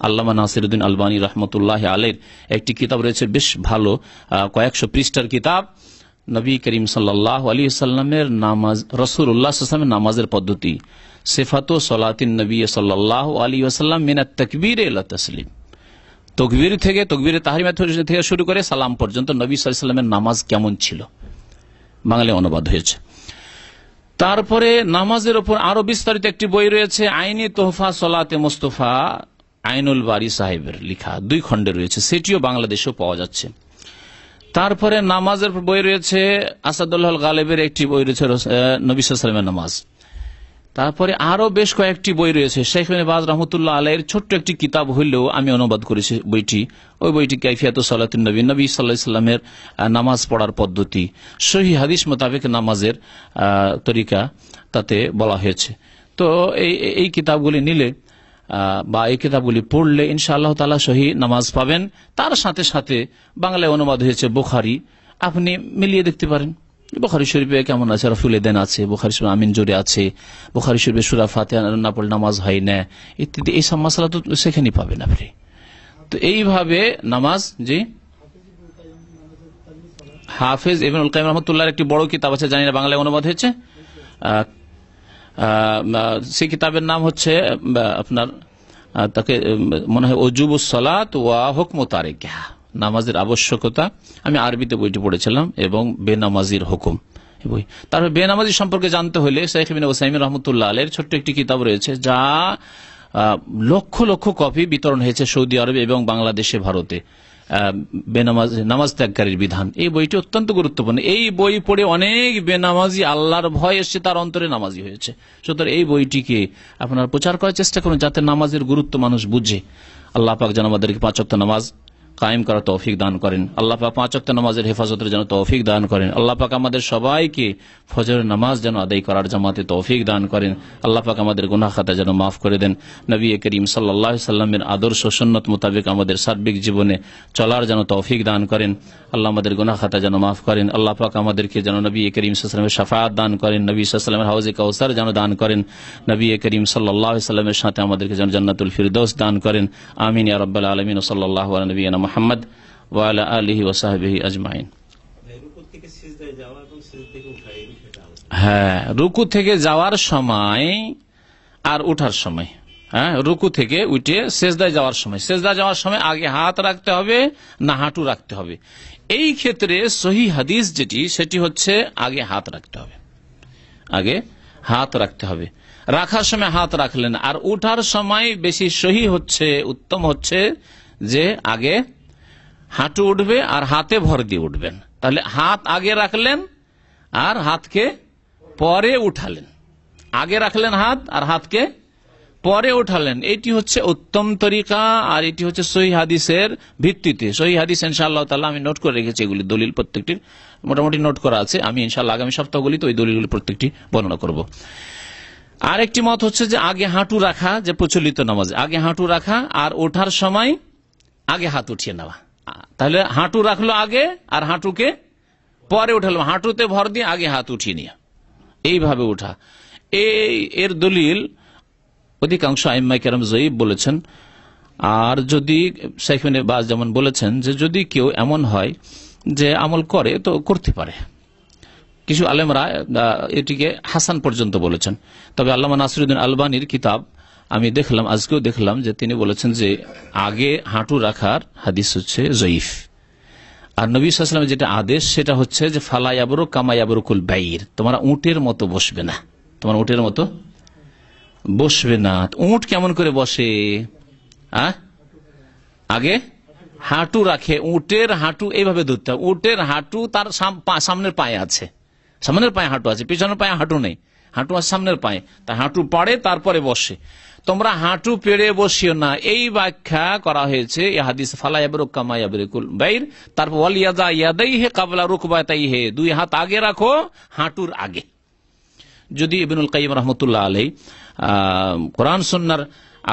আল্লামা নাসিরউদ্দিন আলবানী রহমতুল্লাহ আলাইহির একটি কিতাব রয়েছে, বেশ ভালো, কয়েকশো পৃষ্ঠার কিতাব, নবী করিম সাল্লাল্লাহু আলাইহি ওয়াসাল্লামের নামাজ, রাসূলুল্লাহ সাল্লাল্লাহু আলাইহি ওয়াসাল্লামের নামাজের পদ্ধতি, সিফাতু সালাতিন নবী সাল্লাল্লাহু আলাইহি ওয়াসাল্লাম মিনাত তাকবীর ইলা তাসলিম, তাকবীর থেকে, তাকবীরে তাহরিমা থেকে শুরু করে সালাম পর্যন্ত নবী সাল্লাল্লাহু আলাইহি ওয়াসাল্লামের নামাজ কেমন ছিল, বাংলায় অনুবাদ হয়েছে। তারপরে নামাজের উপর আরো বিস্তারিত একটি বই রয়েছে, আইনি তোহফা সলাতে মুস্তাফা, আইনুল বারি সাহেবের লেখা, 2 খণ্ডে রয়েছে, সেটিও বাংলাদেশেও পাওয়া যাচ্ছে। তারপরে নামাজের বই রয়েছে আসাদুল্লাহ গালেবের একটি বই রয়েছে নবী সাল্লাল্লাহু আলাইহি ওয়াসাল্লামের নামাজ। তারপরে আরো বেশ কয়েকটি বই রয়েছে। শেখ ইবনে বাজ রাহমাতুল্লাহ আলাইহির ছোট্ট একটি কিতাব হইলেও আমি অনুবাদ করেছি বইটি। ওই বইটি কাইফিয়াতুস সালাতুন নবী, নবী সাল্লাল্লাহু আলাইহি ওয়াসাল্লামের নামাজ পড়ার পদ্ধতি, সহিহ হাদিস মোতাবেক নামাজের তরিকা তাতে বলা হয়েছে। তো এই কিতাবগুলি নিলে বা এই কিতাবগুলি পড়লে ইনশাআল্লাহ তাআলা সহি নামাজ পাবেন। তার সাথে সাথে বাংলায় অনুবাদ হয়েছে বুখারী, আপনি মিলিয়ে দেখতে পারেন। বুখারী শরীফে কেমন আছে, রফুল এদেন আছে, বুখারী শরীফে আমিন জোরে আছে, বুখারী শরীফে সূরা ফাতিহা না পড়লে নামাজ হয় না ইত্যাদি, এই সব মাসআলা তো সেখানেই পাবেন আপনি। তো এইভাবে নামাজ, জি হাফেজ ইবনুল কাইয়িম রাহমাতুল্লাহর একটি বড় কিতাব আছে, জানি না বাংলায় অনুবাদ হয়েছে। সেই কিতাবের নাম হচ্ছে আপনার তাকে মনে হয় ওজুবুস সালাত ওয়া হুকমু তারিকিহা, নামাজের আবশ্যকতা। আমি আরবিতে বইটি পড়েছিলাম, এবং বেনামাজির হুকুম বই। তারপর বেনামাজি সম্পর্কে জানতে হলে শেখ ইবনে উসাইমিন রাহমাতুল্লাহ আলাইহির ছোট্ট একটি কিতাব রয়েছে, যা লক্ষ লক্ষ কপি বিতরণ হয়েছে সৌদি আরবে এবং বাংলাদেশে, ভারতে। নামাজ ত্যাগকারীর বিধান, এই বইটি অত্যন্ত গুরুত্বপূর্ণ। এই বই পড়ে অনেক বেনামাজি আল্লাহর ভয় এসছে, তার অন্তরে নামাজি হয়েছে। সুতরাং এই বইটিকে আপনার প্রচার করার চেষ্টা করুন, যাতে নামাজের গুরুত্ব মানুষ বুঝে। আল্লাহ পাক যেন আমাদেরকে 5 ওয়াক্ত নামাজ কায়েম করার তৌফিক দান করেন। আল্লাহ পাক 5 ওয়াক্ত নামাজের হেফাজতের জন্য তৌফিক দান করেন। আল্লাহ পাক আমাদের সবাইকে ফজরের নামাজ যেন আদায় করার জামাতে তৌফিক দান করেন। আল্লাহ পাক আমাদের গুনাহ খাতা যেন মাফ করে দেন। নবী করিম সাল্লাল্লাহু আলাইহি সাল্লামের আদর্শ সুন্নাত মোতাবেক আমাদের সার্বিক জীবনে চলার যেন তৌফিক দান করেন। আল্লাহ আমাদের গুনাহ খাতা যেন মাফ করেন। আল্লাহ পাক আমাদেরকে যেন নবী করিম সাল্লাল্লাহু আলাইহি ওয়াসাল্লামের শাফাআত দান করেন, নবী সাল্লাল্লাহু আলাইহি ওয়াসাল্লামের হাউজে কাউসার যেন দান করেন, নবী করিম সাল্লাল্লাহু আলাইহি ওয়াসাল্লামের সাথে আমাদেরকে যেন জান্নাতুল ফিরদৌস দান করেন। আমিন ইয়া রাব্বাল আলামিন। সাল্লাল্লাহু আলা নবিয়িনা মুহাম্মদ ওয়া আলা আলিহি ওয়া সাহবিহি আজমাইন। হ্যাঁ, রুকু থেকে যাওয়ার সময় আর উঠার সময়, হ্যাঁ, রুকু থেকে উঠে সেজদায় যাওয়ার সময়, সেজদায় যাওয়ার সময় আগে হাত রাখতে হবে না হাঁটু রাখতে হবে? এই ক্ষেত্রে সহিহ হাদিস যেটি, সেটি হচ্ছে আগে হাত রাখতে হবে, আগে হাত রাখতে হবে। রাখার সময় হাত রাখলেন, আর উঠার সময় বেশি সহি হচ্ছে, উত্তম হচ্ছে যে আগে হাঁটু উঠবে আর হাতে ভর দিয়ে উঠবেন। তাহলে হাত আগে রাখলেন আর হাতকে পরে উঠালেন, আগে রাখলেন হাত আর হাতকে পরে উঠালেন। এটি হচ্ছে উত্তম তরিকা, আর এটি হচ্ছে সহিহ হাদিসের ভিত্তিতে। সহিহ হাদিস ইনশাআল্লাহ তাআলা আমি নোট করে রেখেছি, এগুলি দলিল প্রত্যেকটির মোটামুটি নোট করা আছে। আমি ইনশাআল্লাহ আগামী সপ্তাহগুলিতে ওই দলিলগুলি প্রত্যেকটি বর্ণনা করব। আরেকটি মত হচ্ছে যে আগে হাঁটু রাখা, যে প্রচলিত নামাজে আগে হাঁটু রাখা, আর ওঠার সময় আগে হাত উঠিয়ে নেওয়া। তাহলে হাঁটু রাখলো আগে আর হাঁটুকে পরে উঠালো, হাঁটুতে ভর দিয়ে আগে হাত উঠিয়ে নিয়ে এইভাবে উঠা। এর দলিল অধিকাংশ আইম্মায়ে কেরাম যঈফ বলেছেন। আর যদি শেখ ইবনে বাজ যেমন বলেছেন যে যদি কেউ এমন হয় যে আমল করে তো করতে পারে, কিছু আলেমরা এটিকে হাসান পর্যন্ত বলেছেন। তবে আল্লামা নাসিরুদ্দিন আলবানীর কিতাব আমি দেখলাম, আজকেও দেখলাম, যে তিনি বলেছেন যে আগে হাঁটু রাখার হাদিস হচ্ছে জয়ীফ। আর নবী সাল্লাল্লাহু আলাইহি ওয়াসাল্লামের যেটা আদেশ সেটা হচ্ছে যে ফালা ইয়াবরুক কামা ইয়াবরুকুল বাইর, তোমরা উটের মতো বসবে না, তোমরা উটের মতো বসবে না। উট কেমন করে বসে? আগে হাঁটু রাখে, উটের হাঁটু এইভাবে ধরতে হবে। উটের হাঁটু তার সামনের পায়ে আছে, সামনের পায়ে হাঁটু আছে, পিছনের পায়ে হাঁটু নেই, হাঁটু আছে সামনের পায়ে, তা হাঁটু পাড়ে তারপরে বসে। তোমরা হাঁটু পেড়ে বসিও না, এই ব্যাখ্যা করা হয়েছে এই হাদিসে ফালা ইয়াবরুক কামা ইয়াবরুকুল বাইর। তারপর ওয়াল ইয়াদা ইয়াদাইহি ক্বাবলা রুকবাতাইহি, দুই হাত আগে রাখো হাঁটুর আগে। যদি ইবনুল কাইয়িম রাহমাতুল্লাহ আলাইহি কোরআন সুন্নাহর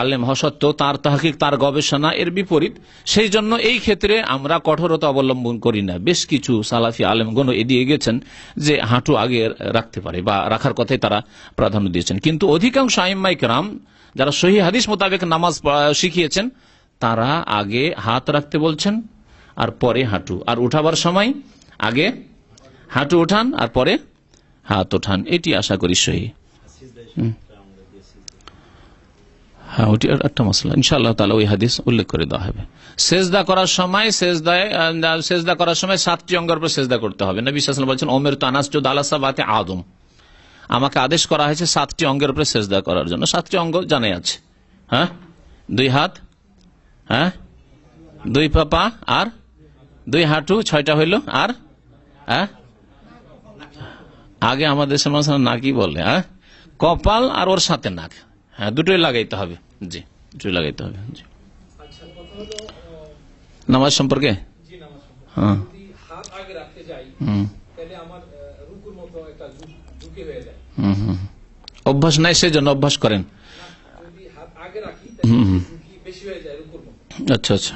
আলেম হওয়া সত্ত্বেও তার তাহকিক, তার গবেষণা এর বিপরীত, সেই জন্য এই ক্ষেত্রে আমরা কঠোরতা অবলম্বন করি না। বেশ কিছু সালাফি আলেমগণ এদিকে গেছেন যে হাঁটু আগে রাখতে পারে বা রাখার কথাই তারা প্রাধান্য দিয়েছেন। কিন্তু অধিকাংশ আইম্মায়ে কেরাম যারা সহিহ হাদিস মোতাবেক নামাজ শিখিয়েছেন, তারা আগে হাত রাখতে বলছেন আর পরে হাঁটু, আর উঠাবার সময় আগে হাঁটু উঠান আর পরে হাত ওঠান। এটি আশা করি সহি। হ্যাঁ, ওটি একটা মশলা ইনশাআল্লাহ তাআলা ওই হাদিস উল্লেখ করে দেওয়া হবে। সেজদা করার সময় সেজদা করার সময় 7টি অঙ্গের উপর সেজদা করতে হবে। নবী সাল্লাল্লাহু আলাইহি ওয়াসাল্লাম বলেছেন ওমেরতু আন আসজুদা আলা সাবআতি আযম, আমাকে আদেশ করা হয়েছে 7টি অঙ্গের উপরে সেজদা করার জন্য। 7টি অঙ্গ জানাই আছে, হ্যাঁ, 2 হাত, হ্যাঁ, 2 পা আর 2 হাঁটু 6টা হইল। আর আগে আমাদের দেশের মানুষ নাকি বলে, কপাল আর ওর সাথে নাক, হ্যাঁ দুটোই লাগাইতে হবে। জি, দুটোই লাগাইতে হবে। জি, নামাজ সম্পর্কে হ্যাঁ অভ্যাস নাই, সেই জন্য অভ্যাস করেন। আচ্ছা আচ্ছা,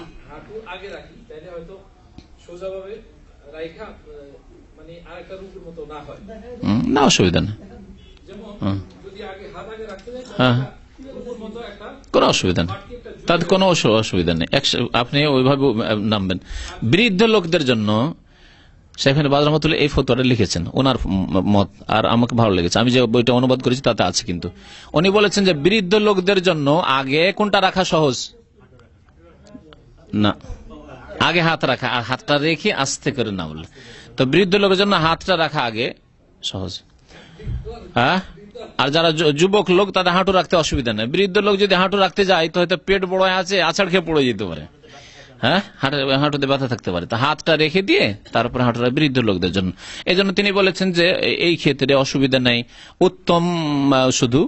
না অসুবিধা নেই, কোনো অসুবিধা নেই, তাতে কোনো অসুবিধা নেই। আপনি ওইভাবে নামবেন। বৃদ্ধ লোকদের জন্য শেখ বাজ রহমতুল্লাহ এই ফতোয়াটা লিখেছেন, ওনার মত, আর আমাকে ভালো লেগেছে। আমি যে বইটা অনুবাদ করেছি তাতে আছে, কিন্তু উনি বলেছেন যে বৃদ্ধ লোকদের জন্য আগে কোনটা রাখা সহজ না, আগে হাত রাখা, আর হাতটা রেখে আস্তে করে নামল। তো বৃদ্ধ লোকের জন্য হাতটা রাখা আগে সহজ। হ্যাঁ, আর যারা যুবক লোক তাদের হাঁটু রাখতে অসুবিধা নেই। বৃদ্ধ লোক যদি হাঁটু রাখতে যায় তো হয়তো পেট বড় আছে, আছাড় খেয়ে পড়ে যেতে পারে, হ্যাঁ হাঁটুতে ব্যথা থাকতে পারে। তা হাতটা রেখে দিয়ে তারপরে হাঁটুটা বৃদ্ধ লোকদের জন্য। এই জন্য তিনি বলেছেন যে এই ক্ষেত্রে অসুবিধা নেই, উত্তম শুধু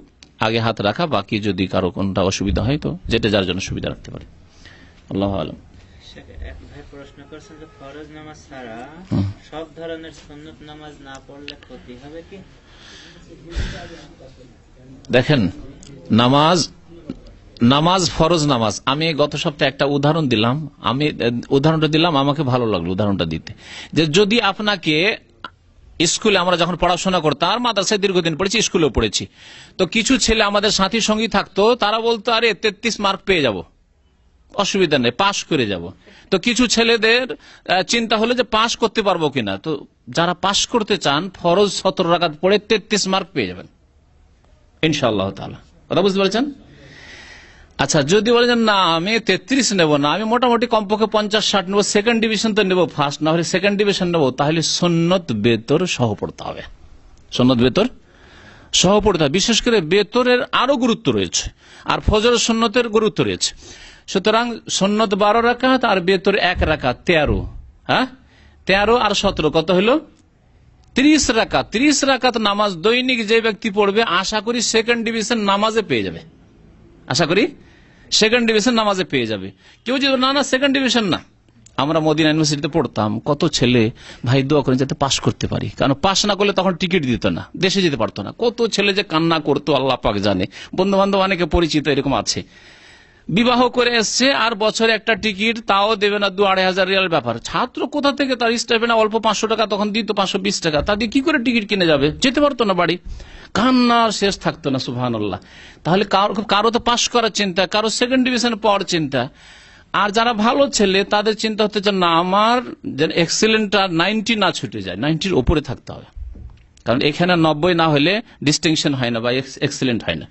আগে হাত রাখা, বাকি যদি কারো কোনটা অসুবিধা হয় তো যেটা যার জন্য সুবিধা রাখতে পারে। আল্লাহু আলাম। প্রশ্ন করছেন যে ফরজ নামাজ ছাড়া সব ধরনের সুন্নত নামাজ না পড়লে ক্ষতি হবে কি? দেখেন, নামাজ ফরজ নামাজ, আমি গত সপ্তাহে একটা উদাহরণ দিলাম, উদাহরণটা দিলাম, আমাকে ভালো লাগলো উদাহরণটা দিতে, যে যদি আপনাকে স্কুলে আমরা যখন পড়াশোনা করতাম, আর মাদ্রাসায় দীর্ঘদিন পড়েছি, স্কুলেও পড়েছি, তো কিছু ছেলে আমাদের সাথী সঙ্গী থাকতো, তারা বলতো আরে 33 মার্ক পেয়ে যাব, অসুবিধা নেই, পাশ করে যাব। তো কিছু ছেলেদের চিন্তা হলো যে পাশ করতে পারবো কিনা। তো যারা পাশ করতে চান ফরজ 17 রাকাত পড়ে 33 মার্ক পেয়ে যাবেন ইনশাআল্লাহ তাআলা। কথা বুঝতে পারছেন? আচ্ছা, যদি বলেন না আমি 33 নেব না, আমি মোটামুটি কমপক্ষে 50-60 নেবো, সেকেন্ড ডিভিশন তো নেবো, ফার্স্ট না হলে সেকেন্ড ডিভিশন নেবো, তাহলে সুন্নত বেতর সহ পড়তে হবে। সুন্নত বেতর সহ পড়তে হবে। বিশেষ করে বেতরের আরো গুরুত্ব রয়েছে, আর ফজর সুন্নতের গুরুত্ব রয়েছে। সুতরাং সুন্নত 12 রাকাত আর বেতর 1 রাকাত 13, হ্যাঁ 13 আর 17 কত হলো? 30 রাকাত। 30 রাকাত নামাজ দৈনিক যে ব্যক্তি পড়বে, আশা করি সেকেন্ড ডিভিশন নামাজে পেয়ে যাবে, আশা করি সেকেন্ড ডিভিশন নামাজে পেয়ে যাবে। কেউ যদি না সেকেন্ড ডিভিশন না, আমরা মদিনা ইউনিভার্সিটিতে পড়তাম, কত ছেলে ভাই দোয়া করেন যাতে পাশ করতে পারি, কারণ পাশ না করলে তখন টিকিট দিত না, দেশে যেতে পারতো না। কত ছেলে যে কান্না করতো আল্লাহ পাক জানে। বন্ধু বান্ধব অনেকে পরিচিত এরকম আছে, বিবাহ করে এসছে আর বছরে একটা টিকিট তাও দেবে না, 2-2,500 রিয়াল ব্যাপার। ছাত্র কোথা থেকে, তার স্টাইপেন্ড অল্প 500 টাকা তখন দিত, 520 টাকা, তা দিয়ে কি করে টিকিট কিনে যাবে, যেতে পারতো না বাড়ি, কান্নার শেষ থাকতো না। সুবহানাল্লাহ। তাহলে কারো তো পাশ করার চিন্তা, কারো সেকেন্ড ডিভিশনে পাওয়ার চিন্তা। আর যারা ভালো ছেলে তাদের চিন্তা হতে চান না আমার যেন এক্সিলেন্টটা 90 না ছুটে যায়, 90-র উপরে থাকতে হবে, কারণ এখানে 90 না হলে ডিস্টিংশন হয় না বা এক্সিলেন্ট হয় না।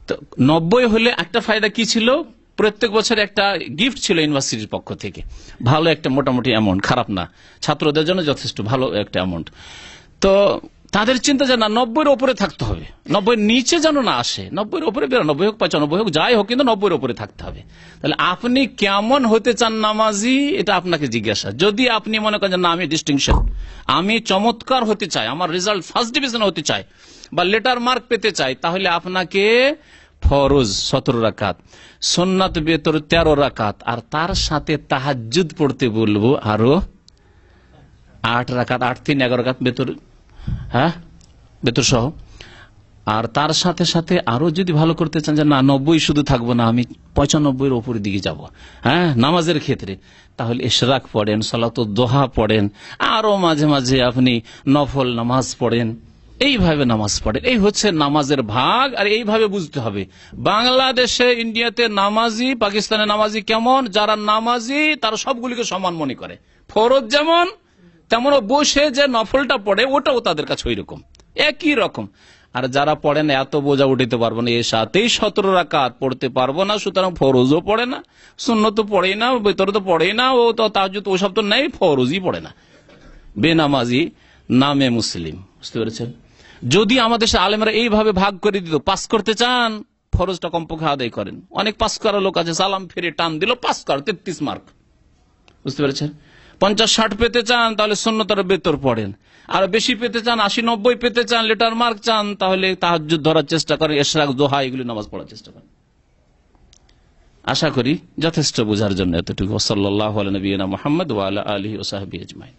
তো 90 হলে একটা ফায়দা কি ছিল, প্রত্যেক বছর একটা গিফট ছিল ইউনিভার্সিটির পক্ষ থেকে, ভালো একটা মোটামুটি অ্যামাউন্ট, খারাপ না, ছাত্রদের জন্য যথেষ্ট ভালো একটা অ্যামাউন্ট। তো তাদের চিন্তা যে না 90-র উপরে থাকতে হবে, 90-র নিচে যেন না আসে, 90-র উপরে 92 হোক 95 হোক যাই হোক, কিন্তু 90-র উপরে থাকতে হবে। তাহলে আপনি কেমন হতে চান নামাজি, এটা আপনাকে জিজ্ঞাসা। যদি আপনি মনে করেন না আমি ডিস্টিংশন, আমি চমৎকার হতে চাই, আমার রেজাল্ট ফার্স্ট ডিভিশন হতে চাই বা লেটার মার্ক পেতে চাই, তাহলে আপনাকে ফরজ 17 রাকাত, সুন্নাত বেতর 13 রাকাত, আর তার সাথে তাহাজ্জুদ পড়তে বলবো আরো 8 রাকাত, 8-3-11 রাকাত বেতর, হ্যাঁ বেতর সহ। আর তার সাথে সাথে আরো যদি ভালো করতে চান যে না 90 শুধু থাকবো না, আমি 95-এর উপরের দিকে যাব, হ্যাঁ নামাজের ক্ষেত্রে, তাহলে ইশরাক পড়েন, সালাতুদ দোহা পড়েন, আরো মাঝে মাঝে আপনি নফল নামাজ পড়েন, এইভাবে নামাজ পড়েন। এই হচ্ছে নামাজের ভাগ। আর এইভাবে বুঝতে হবে বাংলাদেশে, ইন্ডিয়াতে নামাজি, পাকিস্তানে নামাজি কেমন, যারা নামাজি তারা সবগুলিকে সমান মনে করে, ফরজ যেমন তেমন বসে যে নফলটা পড়ে ওটাও তাদের কাছে ওই রকম, একই রকম। আর যারা পড়ে না, এত বোঝা উঠাতে পারবো না, এর সাথেই 17 রাকাত পড়তে পারবো না, সুতরাং ফরজও পড়ে না, সুন্নত তো পড়েই না, ভেতরে তো পড়েই না, ও তো তাহাজ্জুদ ওসব তো নেই, ফরজই পড়ে না, বেনামাজি নামে মুসলিম। বুঝতে পেরেছেন? যদি আমাদের আলেমরা এইভাবে ভাগ করে দিত, পাস করতে চান ফরজটা কমপক্ষে আদায় করেন। অনেক পাস করা লোক আছে, সালাম ফিরে টান দিল, পাস কর 33 মার্ক। বুঝতে পেরেছেন? 50-60 পেতে চান তাহলে সুন্নতের বেতর পড়েন, আর বেশি পেতে চান 80-90 পেতে চান, লেটার মার্ক চান, তাহলে তাহাজ্জুদ ধরার চেষ্টা করেন, ইশরাক, দোহা এগুলি নামাজ পড়ার চেষ্টা করেন। আশা করি যথেষ্ট বোঝার জন্য এতটুকু। সাল্লাল্লাহু আলা নবিয়িনা মুহাম্মদ ওয়া আলা আলিহি ওয়া সাহবিহি আজমাইন।